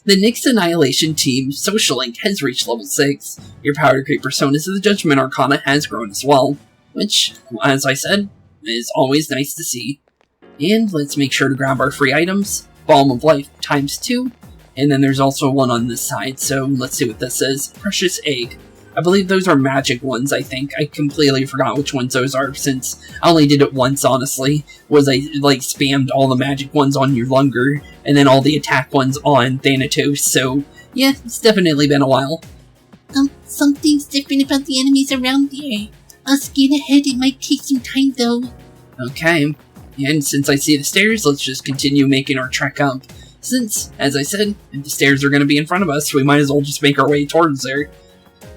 The Nyx Annihilation Team Social Link has reached level 6. Your power to create personas of the Judgment Arcana has grown as well, which, as I said, is always nice to see. And let's make sure to grab our free items. Balm of Life ×2, and then there's also one on this side, so let's see what this is. Precious Egg. I believe those are magic ones, I think. I completely forgot which ones those are, since I only did it once, honestly. Was I, like, spammed all the magic ones on Yurlunger, and then all the attack ones on Thanatos, so yeah, it's definitely been a while. Something's different about the enemies around here. I'll scan ahead, it might take some time though. Okay, and since I see the stairs, let's just continue making our trek up. Since, as I said, if the stairs are going to be in front of us, we might as well just make our way towards there.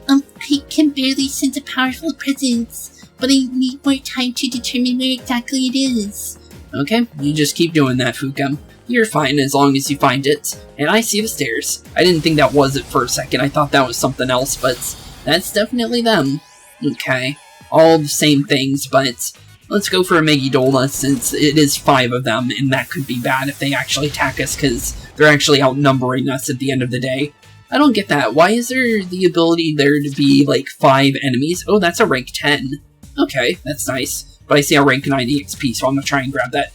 I can barely sense a powerful presence, but I need more time to determine where exactly it is. Okay, you just keep doing that, Fukum. You're fine as long as you find it. And I see the stairs. I didn't think that was it for a second. I thought that was something else, but that's definitely them. Okay, all the same things, but let's go for a Megidola since it is 5 of them, and that could be bad if they actually attack us because they're actually outnumbering us at the end of the day. I don't get that. Why is there the ability there to be, like, 5 enemies? Oh, that's a rank 10. Okay, that's nice. But I see a rank 90 XP, so I'm gonna try and grab that.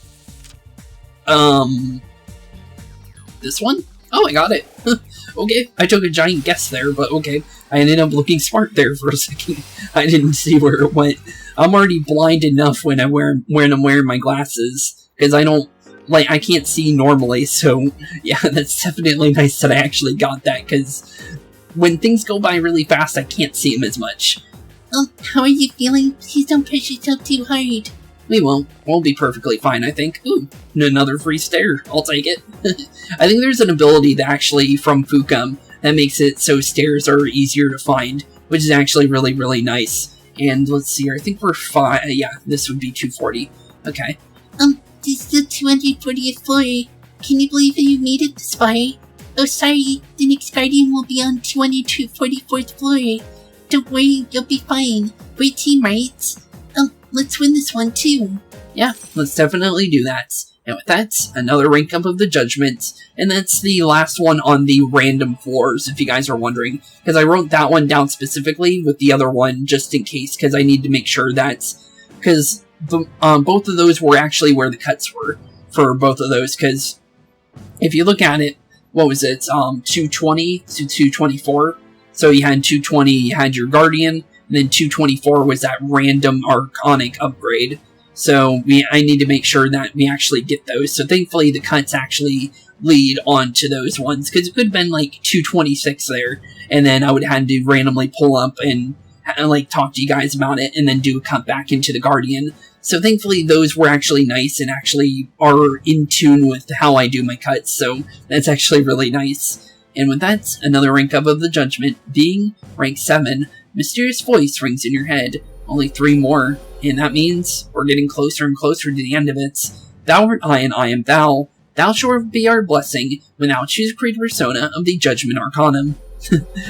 This one? Oh, I got it. Okay, I took a giant guess there, but okay. I ended up looking smart there for a second. I didn't see where it went. I'm already blind enough when I'm wearing my glasses, because I can't see normally, so yeah, that's definitely nice that I actually got that, because when things go by really fast, I can't see them as much. How are you feeling? Please don't push yourself too hard. We won't. We'll be perfectly fine, I think. Ooh, another free stair. I'll take it. I think there's an ability that actually, from Fukum, that makes it so stairs are easier to find, which is actually really, really nice. And let's see here, I think we're 5, yeah, this would be 240. Okay. This is the 240th floor. Can you believe that you made it this far? Oh, sorry, the next Guardian will be on 244th floor. Don't worry, you'll be fine. We're a team, right? Let's win this one too. Yeah, let's definitely do that. And with that, another rank up of the Judgment, and that's the last one on the random floors, if you guys are wondering, because I wrote that one down specifically with the other one just in case, because I need to make sure that's, because both of those were actually where the cuts were for both of those, because if you look at it, what was it, 220 to 224, so you had 220, you had your Guardian, and then 224 was that random Arcanic upgrade. So I need to make sure that we actually get those. So thankfully the cuts actually lead on to those ones. Because it could have been like 226 there. And then I would have had to randomly pull up and like talk to you guys about it. And then do a cut back into the Guardian. So thankfully those were actually nice and actually are in tune with how I do my cuts. So that's actually really nice. And with that, another rank up of the Judgment being rank 7. Mysterious voice rings in your head. Only 3 more, and that means we're getting closer and closer to the end of it. Thou art I, and I am thou. Thou shalt be our blessing when thou choose create persona of the Judgment Arcanum.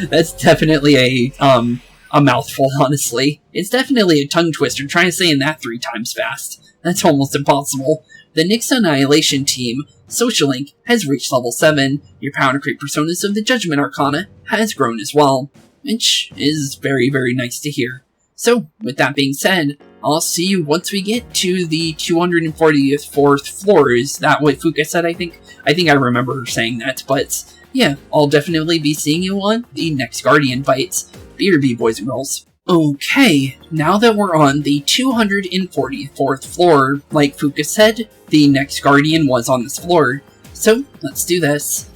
That's definitely a mouthful, honestly. It's definitely a tongue twister trying to say that 3 times fast. That's almost impossible. The Nyx Annihilation Team Social Link has reached level 7. Your power to create personas of the Judgment Arcana has grown as well, which is very, very nice to hear. So, with that being said, I'll see you once we get to the 244th floor. Is that what Fuka said, I think? I think I remember her saying that, but yeah, I'll definitely be seeing you on the next Guardian fights. BRB, boys and girls. Okay, now that we're on the 244th floor, like Fuka said, the next Guardian was on this floor. So, let's do this.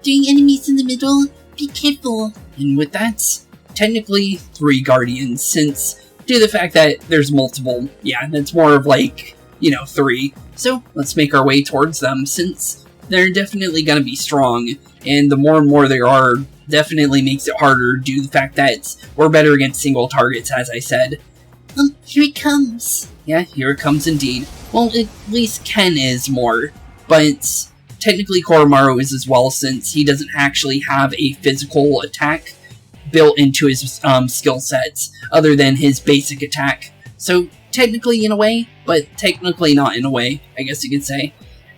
Three enemies in the middle, be careful. And with that, technically 3 Guardians, since due to the fact that there's multiple, yeah, that's more of like, 3. So let's make our way towards them, since they're definitely going to be strong, and the more and more there are, definitely makes it harder due to the fact that we're better against single targets, as I said. Here it comes. Yeah, here it comes indeed. Well, at least Ken is more, but technically Koromaru is as well, since he doesn't actually have a physical attack built into his skill sets, other than his basic attack. So, technically in a way, but technically not in a way, I guess you could say.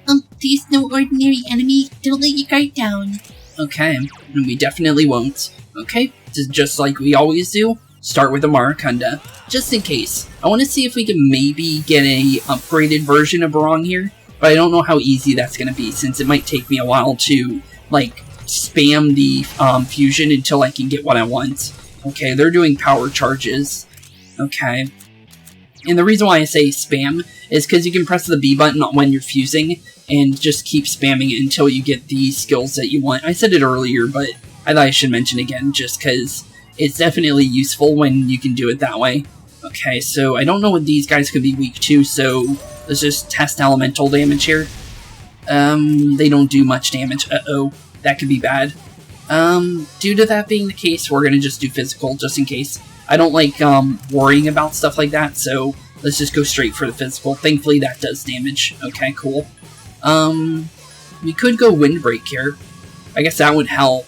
There's no ordinary enemy. Don't let your guard down. Okay, and we definitely won't. Okay, just like we always do, start with a Marakunda, just in case. I want to see if we can maybe get a upgraded version of Barong here, but I don't know how easy that's going to be, since it might take me a while to, like, spam the fusion until I can get what I want. Okay, they're doing power charges. Okay. And the reason why I say spam is because you can press the B button when you're fusing, and just keep spamming it until you get the skills that you want. I said it earlier, but I thought I should mention again, just because it's definitely useful when you can do it that way. Okay, so I don't know what these guys could be weak to, so let's just test elemental damage here. They don't do much damage. Uh-oh, that could be bad. Due to that being the case, we're gonna just do physical, just in case. I don't like, worrying about stuff like that, so let's just go straight for the physical. Thankfully, that does damage. Okay, cool. We could go Windbreak here. I guess that would help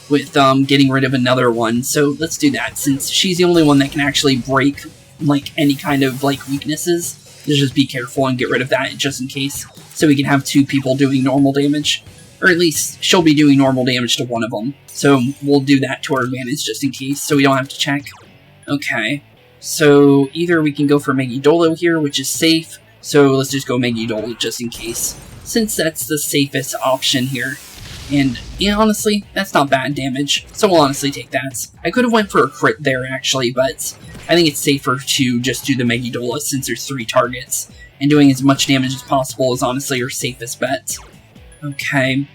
with, getting rid of another one, so let's do that, since she's the only one that can actually break, like, any kind of, like, weaknesses. Let's just be careful and get rid of that, just in case, so we can have two people doing normal damage. Or at least, she'll be doing normal damage to one of them, so we'll do that to our advantage, just in case, so we don't have to check. Okay, so either we can go for Megidolo here, which is safe, so let's just go Megidolo just in case, since that's the safest option here. And, yeah, honestly, that's not bad damage, so we'll honestly take that. I could have went for a crit there, actually, but I think it's safer to just do the Megidolo since there's 3 targets, and doing as much damage as possible is honestly our safest bet. Okay.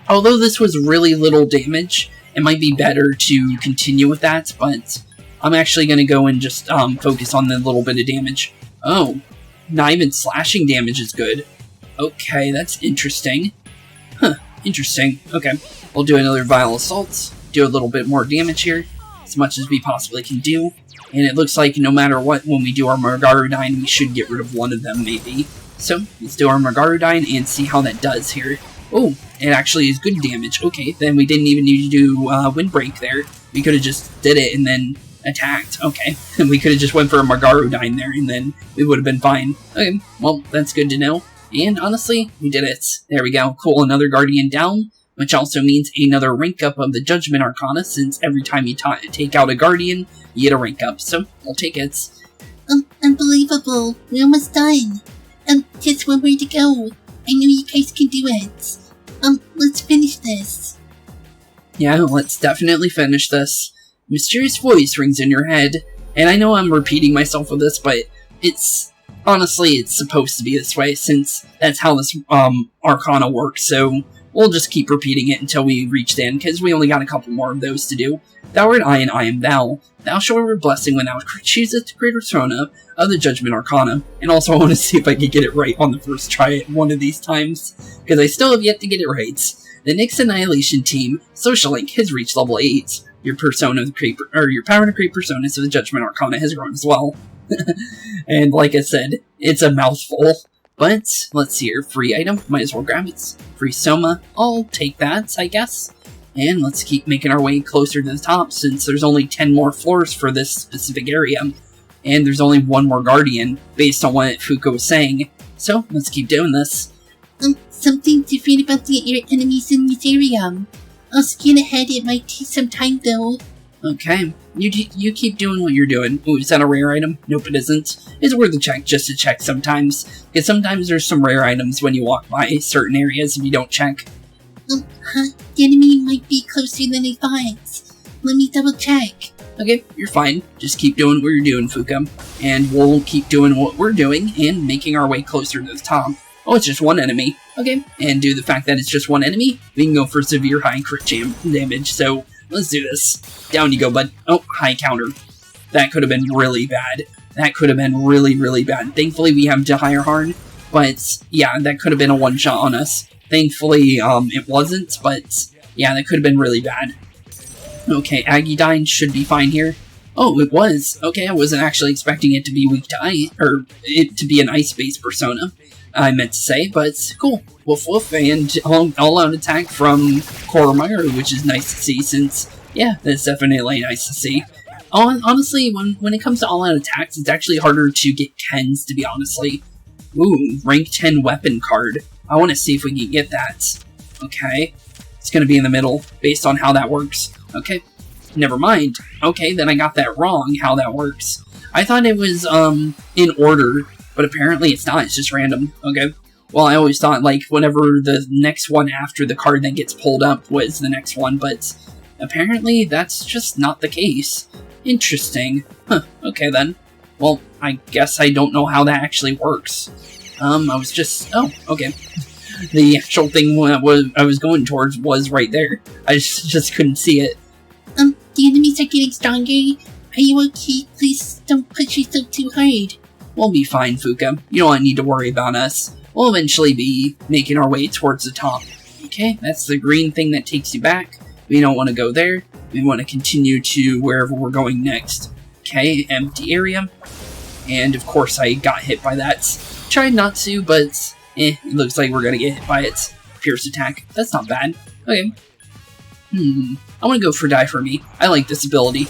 Although this was really little damage, it might be better to continue with that, but I'm actually going to go and just focus on the little bit of damage. Oh, not even slashing damage is good. Okay, that's interesting. Huh, interesting. Okay, we'll do another Vile Assault, do a little bit more damage here, as much as we possibly can do. And it looks like no matter what, when we do our Margarudine, we should get rid of one of them, maybe. So, let's do our Margarudine and see how that does here. Oh, it actually is good damage. Okay, then we didn't even need to do Windbreak there. We could have just did it and then attacked. Okay, and we could have just went for a Margarudine there and then we would have been fine. Okay, well, that's good to know. And honestly, we did it. There we go. Cool, another Guardian down, which also means another rank up of the Judgment Arcana, since every time you take out a Guardian, you get a rank up. So, we'll take it. Unbelievable. We're almost done. Just one way to go. I know you guys can do it. Let's finish this. Yeah, let's definitely finish this. Mysterious voice rings in your head, and I know I'm repeating myself with this, but honestly, it's supposed to be this way, since that's how this, Arcana works, so we'll just keep repeating it until we reach the end, because we only got a couple more of those to do. Thou art I, and I am thou. Thou shalt have a blessing when thou choosest to create persona of the Judgment Arcana. And also, I want to see if I can get it right on the first try at one of these times, because I still have yet to get it right. The Nyx Annihilation Team, Social Link, has reached level 8. Your persona, your power to create personas of the Judgment Arcana has grown as well. And like I said, it's a mouthful. But, let's see here, free item, might as well grab it. Free Soma, I'll take that, I guess. And let's keep making our way closer to the top, since there's only 10 more floors for this specific area. And there's only one more Guardian, based on what Fuko was saying. So, let's keep doing this. Something different about the enemies in this area. I'll scan ahead, it might take some time though. Okay, you keep doing what you're doing. Ooh, is that a rare item? Nope, it isn't. It's worth a check just to check sometimes, because sometimes there's some rare items when you walk by certain areas if you don't check. The enemy might be closer than I thought. Let me double check. Okay, you're fine. Just keep doing what you're doing, Fuka. And we'll keep doing what we're doing and making our way closer to the top. Oh, it's just one enemy. Okay, and due to the fact that it's just one enemy, we can go for severe high crit damage, so let's do this. Down you go, bud. Oh, high counter. That could have been really bad. That could have been really, really bad. Thankfully, we have Dehirharn, but yeah, that could have been a one-shot on us. Thankfully, it wasn't, but yeah, that could have been really bad. Okay, Agidine should be fine here. Oh, it was. Okay, I wasn't actually expecting it to be weak to ice, or it to be an ice-based persona. I meant to say, but cool. Woof woof, and all-out attack from Coromire, which is nice to see, since, yeah, that's definitely nice to see. Honestly, when it comes to all-out attacks, it's actually harder to get 10s, to be honestly. Ooh, rank 10 weapon card. I want to see if we can get that. Okay. It's going to be in the middle, based on how that works. Okay. Never mind. Okay, then I got that wrong, how that works. I thought it was, in order, but apparently it's not, it's just random. Okay. Well, I always thought, like, whenever the next one after the card that gets pulled up was the next one, but apparently that's just not the case. Interesting. Huh, okay then. Well, I guess I don't know how that actually works. I was just... Oh, okay. The actual thing I was going towards was right there. I just couldn't see it. The enemies are getting stronger. Are you okay? Please don't push yourself too hard. We'll be fine, Fuka. You don't need to worry about us. We'll eventually be making our way towards the top. Okay, that's the green thing that takes you back. We don't want to go there. We want to continue to wherever we're going next. Okay, empty area. And of course I got hit by that. Tried not to, but it looks like we're going to get hit by its Pierce attack. That's not bad. Okay. I want to go for Die For Me. I like this ability.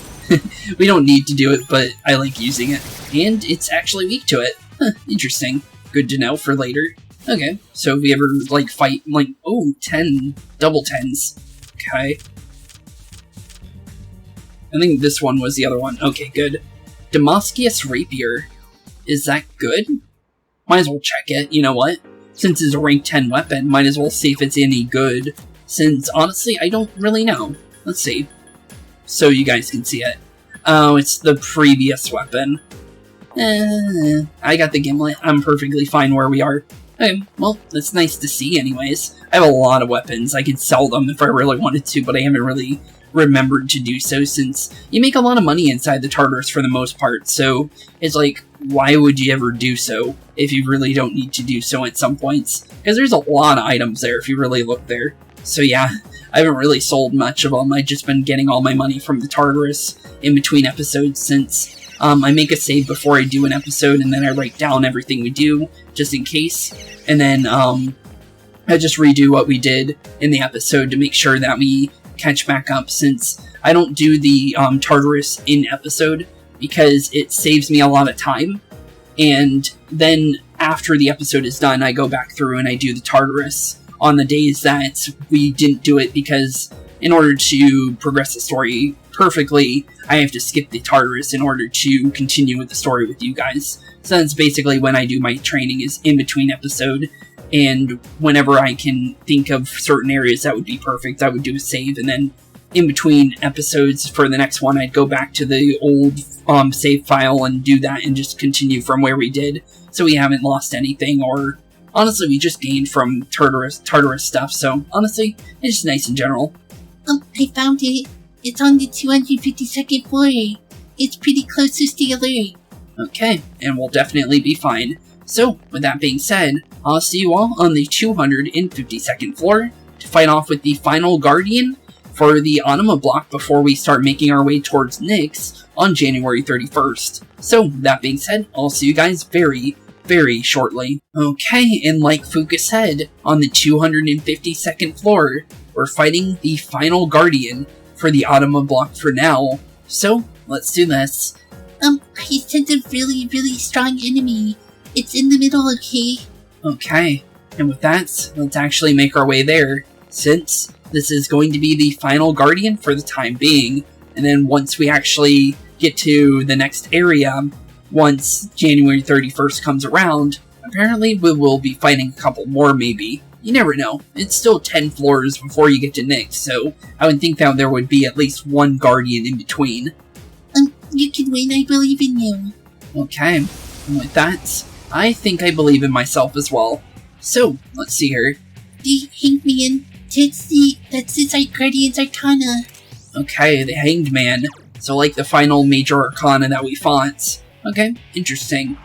We don't need to do it, but I like using it. And it's actually weak to it. Huh, interesting. Good to know for later. Okay, so if we ever, like, fight, like, oh, 10 double 10s. Okay. I think this one was the other one. Okay, good. Damascus Rapier. Is that good? Might as well check it, you know what? Since it's a rank 10 weapon, might as well see if it's any good. Since, honestly, I don't really know. Let's see. So you guys can see it. Oh, it's the previous weapon. I got the gimlet. I'm perfectly fine where we are. Okay, well, that's nice to see anyways. I have a lot of weapons. I could sell them if I really wanted to, but I haven't really remembered to do so since you make a lot of money inside the Tartarus for the most part, so it's like, why would you ever do so if you really don't need to do so at some points? Because there's a lot of items there if you really look there. So yeah, I haven't really sold much of them. I've just been getting all my money from the Tartarus in between episodes since I make a save before I do an episode and then I write down everything we do just in case. And then I just redo what we did in the episode to make sure that we catch back up since I don't do the Tartarus in episode because it saves me a lot of time. And then after the episode is done, I go back through and I do the Tartarus on the days that we didn't do it because in order to progress the story perfectly, I have to skip the Tartarus in order to continue with the story with you guys. So that's basically when I do my training, is in between episode, and whenever I can think of certain areas that would be perfect, I would do a save, and then in between episodes for the next one, I'd go back to the old save file and do that and just continue from where we did, so we haven't lost anything, or honestly, we just gained from Tartarus stuff, so honestly, it's just nice in general. I found it. It's on the 252nd floor. It's pretty close to Stay Alert. Okay, and we'll definitely be fine. So, with that being said, I'll see you all on the 252nd floor to fight off with the final Guardian for the Anima block before we start making our way towards Nyx on January 31st. So, with that being said, I'll see you guys very shortly. Okay, and like Fuka said, on the 252nd floor, we're fighting the final Guardian for the Anima block for now. So, let's do this. I sent a really strong enemy. It's in the middle, okay? Okay, and with that, let's actually make our way there, since this is going to be the final Guardian for the time being, and then once we actually get to the next area, once January 31st comes around, apparently we will be fighting a couple more maybe. You never know. It's still 10 floors before you get to Nyx, so I would think that there would be at least one Guardian in between. You can win, I believe in you. Okay, and with that, I think I believe in myself as well. So, let's see here. The Hanged Man, that's the Guardian's Arcana. Okay, the Hanged Man. So like the final major Arcana that we fought. Okay, interesting.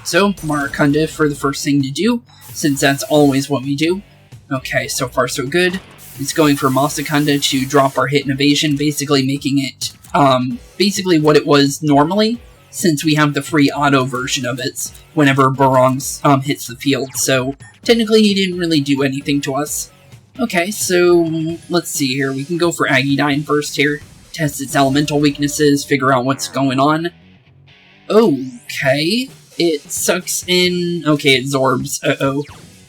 So, Maracunda for the first thing to do, since that's always what we do. Okay, so far so good. It's going for Masakunda to drop our hit and evasion, basically making it, basically what it was normally, since we have the free auto version of it whenever Barong hits the field, so technically he didn't really do anything to us. Okay, so let's see here. We can go for Agidine first here, test its elemental weaknesses, figure out what's going on. Okay, it sucks in... Okay, it absorbs. Uh-oh.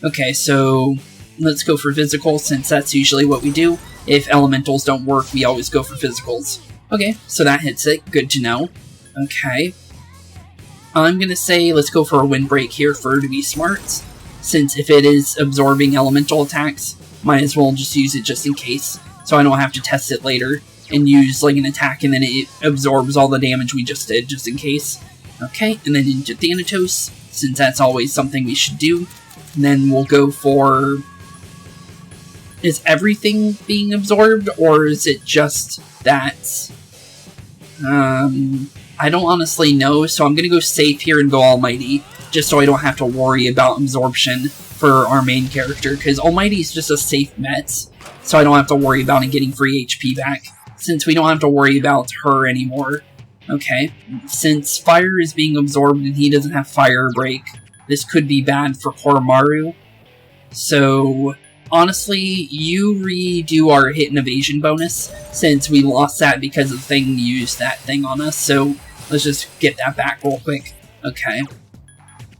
Okay, so let's go for physical, since that's usually what we do. If elementals don't work, we always go for physicals. Okay, so that hits it. Good to know. Okay. I'm gonna say let's go for a windbreak here to be smart, since if it is absorbing elemental attacks, might as well just use it just in case, so I don't have to test it later and use like an attack and then it absorbs all the damage we just did just in case. Okay, and then into Thanatos, since that's always something we should do. And then we'll go for... Is everything being absorbed, or is it just that? I don't honestly know, so I'm gonna go safe here and go Almighty, just so I don't have to worry about absorption for our main character, because Almighty is just a safe met, so I don't have to worry about it getting free HP back, since we don't have to worry about her anymore. Okay, since fire is being absorbed and he doesn't have fire break, this could be bad for Koromaru. So, honestly, you redo our hit and evasion bonus, since we lost that because the thing used that thing on us, so let's just get that back real quick. Okay.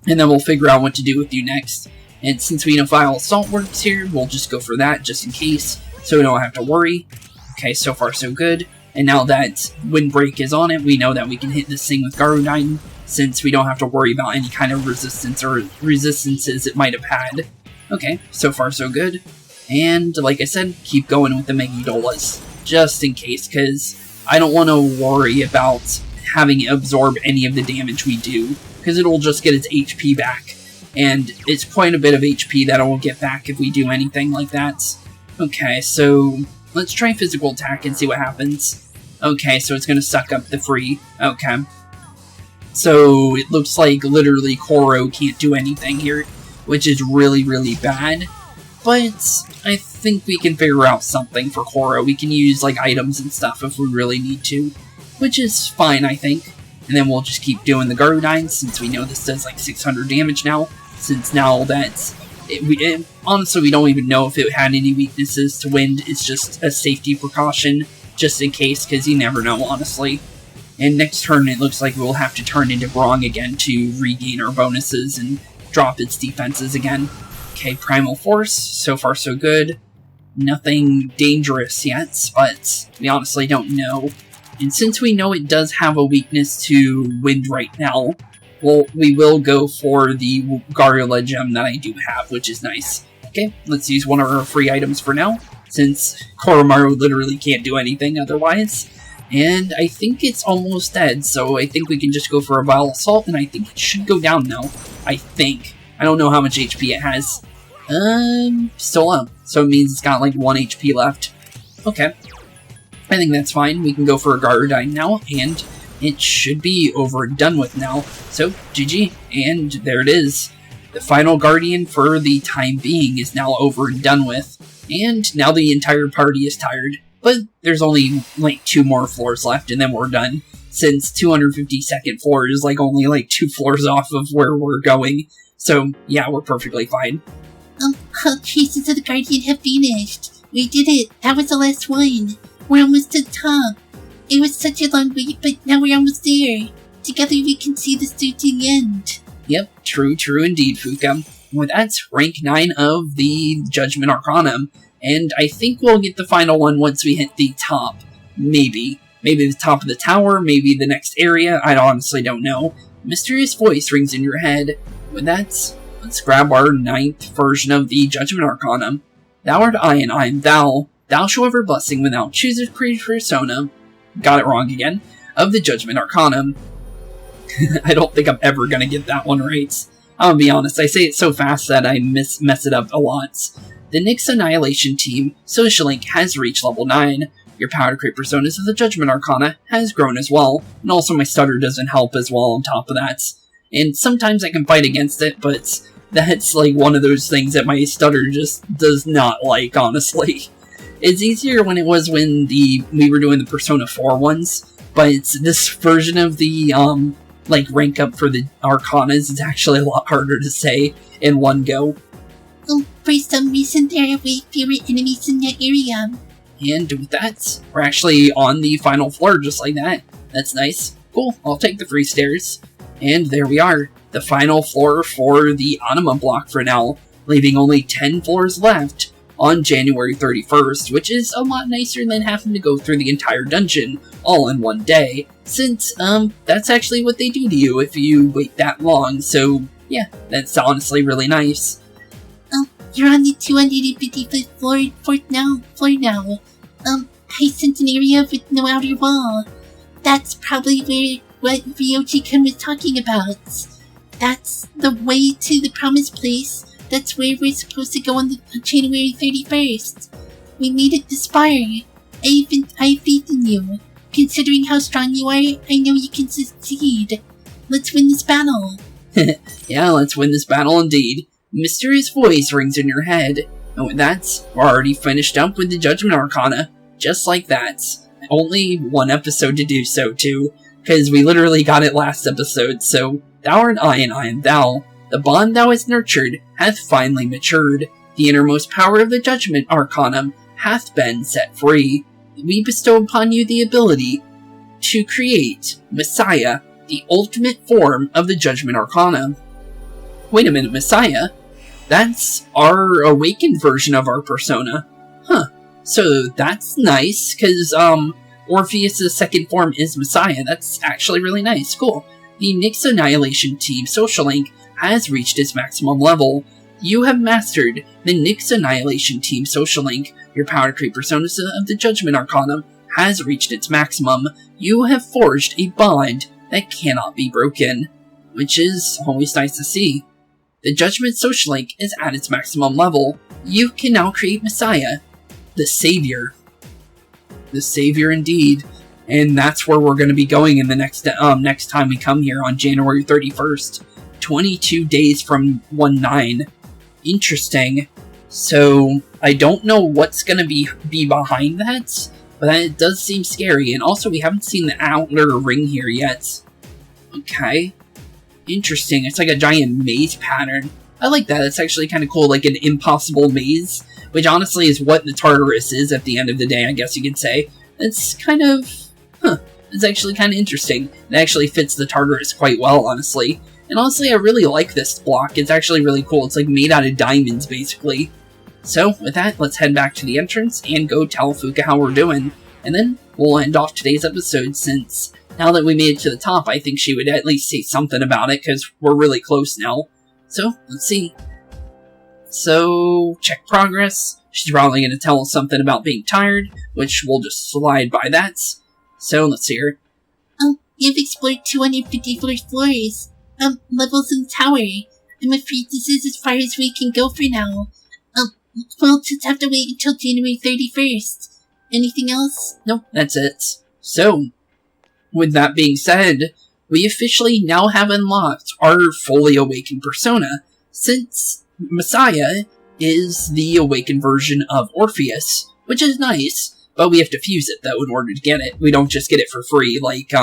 And then we'll figure out what to do with you next. And since we know Vile Assault works here, we'll just go for that, just in case, so we don't have to worry. Okay, so far so good. And now that Windbreak is on it, we know that we can hit this thing with Garudine, since we don't have to worry about any kind of resistance or resistances it might have had. Okay, so far so good. And, like I said, keep going with the Megidolas, just in case, because I don't want to worry about having it absorb any of the damage we do, because it'll just get its HP back. And it's quite a bit of HP that it will get back if we do anything like that. Okay, so let's try physical attack and see what happens. Okay, so it's going to suck up the free. Okay. So it looks like literally Koro can't do anything here, which is really, really bad. But I think we can figure out something for Koro. We can use like items and stuff if we really need to, which is fine, I think. And then we'll just keep doing the Garudine, since we know this does like 600 damage now. Since now that honestly, we don't even know if it had any weaknesses to wind. It's just a safety precaution, just in case, because you never know, honestly. And next turn, it looks like we'll have to turn into Grong again to regain our bonuses and drop its defenses again. Okay, Primal Force, so far so good. Nothing dangerous yet, but we honestly don't know. And since we know it does have a weakness to wind right now, well, we will go for the Garula gem that I do have, which is nice. Okay, let's use one of our free items for now, since Koromaru literally can't do anything otherwise. And I think it's almost dead, so I think we can just go for a Vile Assault, and I think it should go down now. I think. I don't know how much HP it has. Still up. So it means it's got like 1 HP left. Okay. I think that's fine. We can go for a Garudine now, and it should be over and done with now. So, GG. And there it is. The final Guardian for the time being is now over and done with. And now the entire party is tired. But there's only like 2 more floors left and then we're done. Since 252nd floor is like only like 2 floors off of where we're going. So yeah, we're perfectly fine. Pieces of the Guardian have finished. We did it. That was the last one. We're almost to the top. It was such a long wait, but now we're almost there. Together we can see this through to the end. Yep, true indeed, Fuka. Well, that's rank 9 of the Judgment Arcanum. And I think we'll get the final one once we hit the top. Maybe. Maybe the top of the tower, maybe the next area, I honestly don't know. Mysterious voice rings in your head. With that, let's grab our 9th version of the Judgment Arcanum. Thou art I and I am thou. Thou shall have blessing when thou choosest persona. Got it wrong again. Of the Judgment Arcanum. I don't think I'm ever gonna get that one right. I'll be honest, I say it so fast that I mess it up a lot. The Nyx Annihilation team, Social Link, has reached level 9. Your power to create personas of the Judgment Arcana has grown as well, and also my stutter doesn't help as well on top of that. And sometimes I can fight against it, but that's like one of those things that my stutter just does not like, honestly. It's easier when it was when we were doing the Persona 4 ones, but this version of the like, rank up for the Arcanas is actually a lot harder to say in one go. For some reason, there are way fewer enemies in that area. And with that, we're actually on the final floor just like that. That's nice. Cool, I'll take the 3 stairs. And there we are, the final floor for the Anima block for now, leaving only 10 floors left on January 31st, which is a lot nicer than having to go through the entire dungeon all in one day, since, that's actually what they do to you if you wait that long, so yeah, that's honestly really nice. You're on the 250th floor now. I sense an area with no outer wall. That's probably what Ryoji-kun was talking about. That's the way to the promised place. That's where we're supposed to go on January 31st. We made it this far. I have faith in you. Considering how strong you are, I know you can succeed. Let's win this battle. Yeah, let's win this battle indeed. Mysterious voice rings in your head. And with that, we're already finished up with the Judgment Arcana. Just like that. Only one episode to do so, too. Because we literally got it last episode, so thou art I and I am thou. The bond thou hast nurtured hath finally matured. The innermost power of the Judgment Arcanum hath been set free. We bestow upon you the ability to create Messiah, the ultimate form of the Judgment Arcana. Wait a minute, Messiah? That's our awakened version of our persona. Huh. So that's nice, because, Orpheus' second form is Messiah. That's actually really nice. Cool. The Nyx Annihilation Team Social Link has reached its maximum level. You have mastered the Nyx Annihilation Team Social Link. Your power to create personas of the Judgment Arcanum has reached its maximum. You have forged a bond that cannot be broken, which is always nice to see. The Judgment Social Link is at its maximum level. You can now create Messiah, the Savior. The Savior indeed. And that's where we're going to be going in the next time we come here on January 31st. 22 days from 1/9. Interesting. So, I don't know what's going to be behind that, but that does seem scary. And also, we haven't seen the outer ring here yet. Okay. Interesting. It's like a giant maze pattern. I like that. It's actually kind of cool, like an impossible maze, which honestly is what the Tartarus is at the end of the day, I guess you could say. It's kind of... It's actually kind of interesting. It actually fits the Tartarus quite well, honestly. And honestly, I really like this block. It's actually really cool. It's like made out of diamonds, basically. So, with that, let's head back to the entrance and go tell Fuka how we're doing. And then, we'll end off today's episode, since now that we made it to the top, I think she would at least say something about it, because we're really close now. So, let's see. So, check progress. She's probably going to tell us something about being tired, which we'll just slide by that. So, let's see her. You've explored 254 floors. Levels in the tower. I'm afraid this is as far as we can go for now. We'll just have to wait until January 31st. Anything else? Nope, that's it. So, with that being said, we officially now have unlocked our fully awakened persona, since Messiah is the awakened version of Orpheus, which is nice, but we have to fuse it, though, in order to get it. We don't just get it for free, like,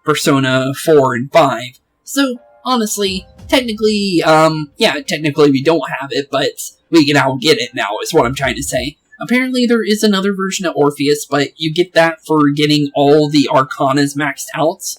Persona 4 and 5. So, honestly, technically we don't have it, but we can now get it now, is what I'm trying to say. Apparently there is another version of Orpheus, but you get that for getting all the Arcanas maxed out,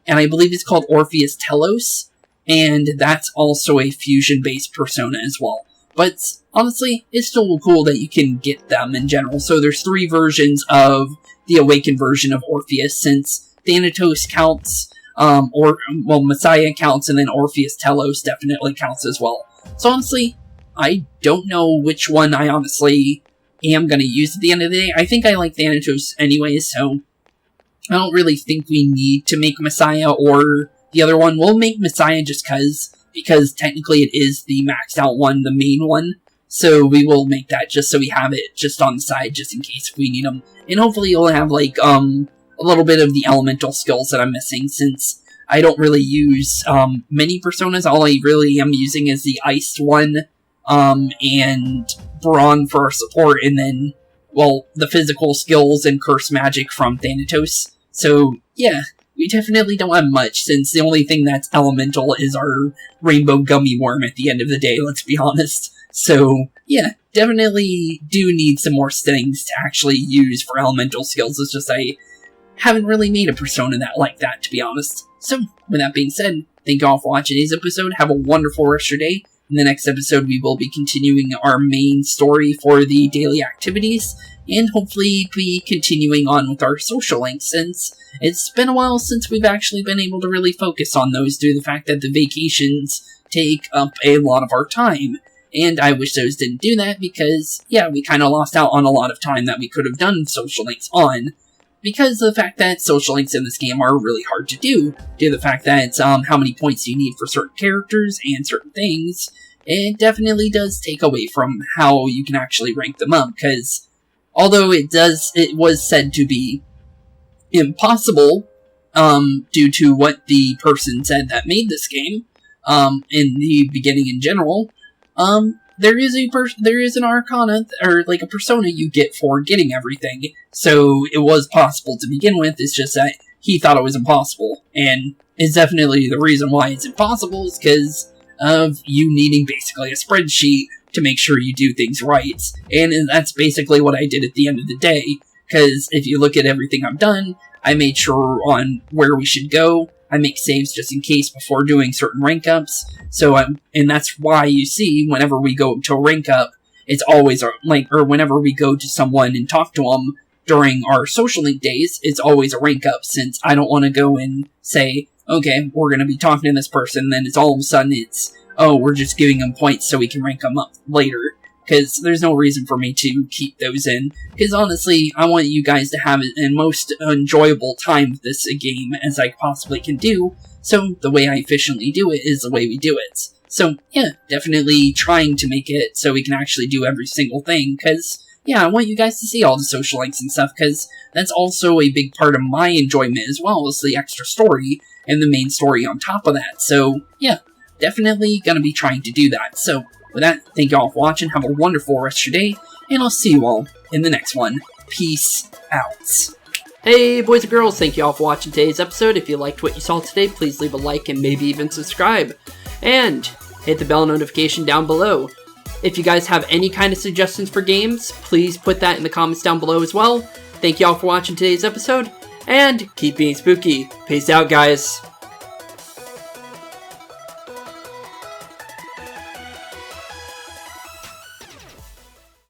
and I believe it's called Orpheus Telos, and that's also a fusion-based persona as well. But, honestly, it's still cool that you can get them in general. So there's 3 versions of the awakened version of Orpheus, since Thanatos counts, Messiah counts, and then Orpheus Telos definitely counts as well. So honestly, I don't know which one I honestly am going to use at the end of the day. I think I like Thanatos anyway, so I don't really think we need to make Messiah or the other one. We'll make Messiah just because technically it is the maxed out one, the main one. So we will make that just so we have it just on the side, just in case we need them. And hopefully you'll have, like, a little bit of the elemental skills that I'm missing, since I don't really use many personas. All I really am using is the iced one, and Brawn for our support, and then, well, the physical skills and curse magic from Thanatos. So, yeah, we definitely don't have much, since the only thing that's elemental is our rainbow gummy worm at the end of the day, let's be honest. So, yeah, definitely do need some more things to actually use for elemental skills. It's just I haven't really made a persona like that, to be honest. So, with that being said, thank you all for watching today's episode. Have a wonderful rest of your day. In the next episode, we will be continuing our main story for the daily activities, and hopefully be continuing on with our social links, since it's been a while since we've actually been able to really focus on those due to the fact that the vacations take up a lot of our time. And I wish those didn't do that because, yeah, we kind of lost out on a lot of time that we could have done social links on, because of the fact that social links in this game are really hard to do, due to the fact that how many points you need for certain characters and certain things. It definitely does take away from how you can actually rank them up, because although it was said to be impossible, due to what the person said that made this game, in the beginning in general, there is an arcana, or like a persona you get for getting everything, so it was possible to begin with. It's just that he thought it was impossible, and it's definitely the reason why it's impossible is because of you needing basically a spreadsheet to make sure you do things right, and that's basically what I did at the end of the day, because if you look at everything I've done, I made sure on where we should go. I make saves just in case before doing certain rank ups, and that's why you see whenever we go to a rank up, it's always or whenever we go to someone and talk to them during our social link days, it's always a rank up, since I don't want to go and say, okay, we're going to be talking to this person, then it's all of a sudden it's, oh, we're just giving them points so we can rank them up later, because there's no reason for me to keep those in, because honestly, I want you guys to have the most enjoyable time with this game as I possibly can do, so the way I efficiently do it is the way we do it. So, yeah, definitely trying to make it so we can actually do every single thing, because, yeah, I want you guys to see all the social links and stuff, because that's also a big part of my enjoyment as well, as the extra story, and the main story on top of that. So, yeah, definitely gonna be trying to do that. So, with that, thank you all for watching, have a wonderful rest of your day, and I'll see you all in the next one. Peace out. Hey boys and girls, thank you all for watching today's episode. If you liked what you saw today, please leave a like and maybe even subscribe. And hit the bell notification down below. If you guys have any kind of suggestions for games, please put that in the comments down below as well. Thank you all for watching today's episode, and keep being spooky. Peace out, guys.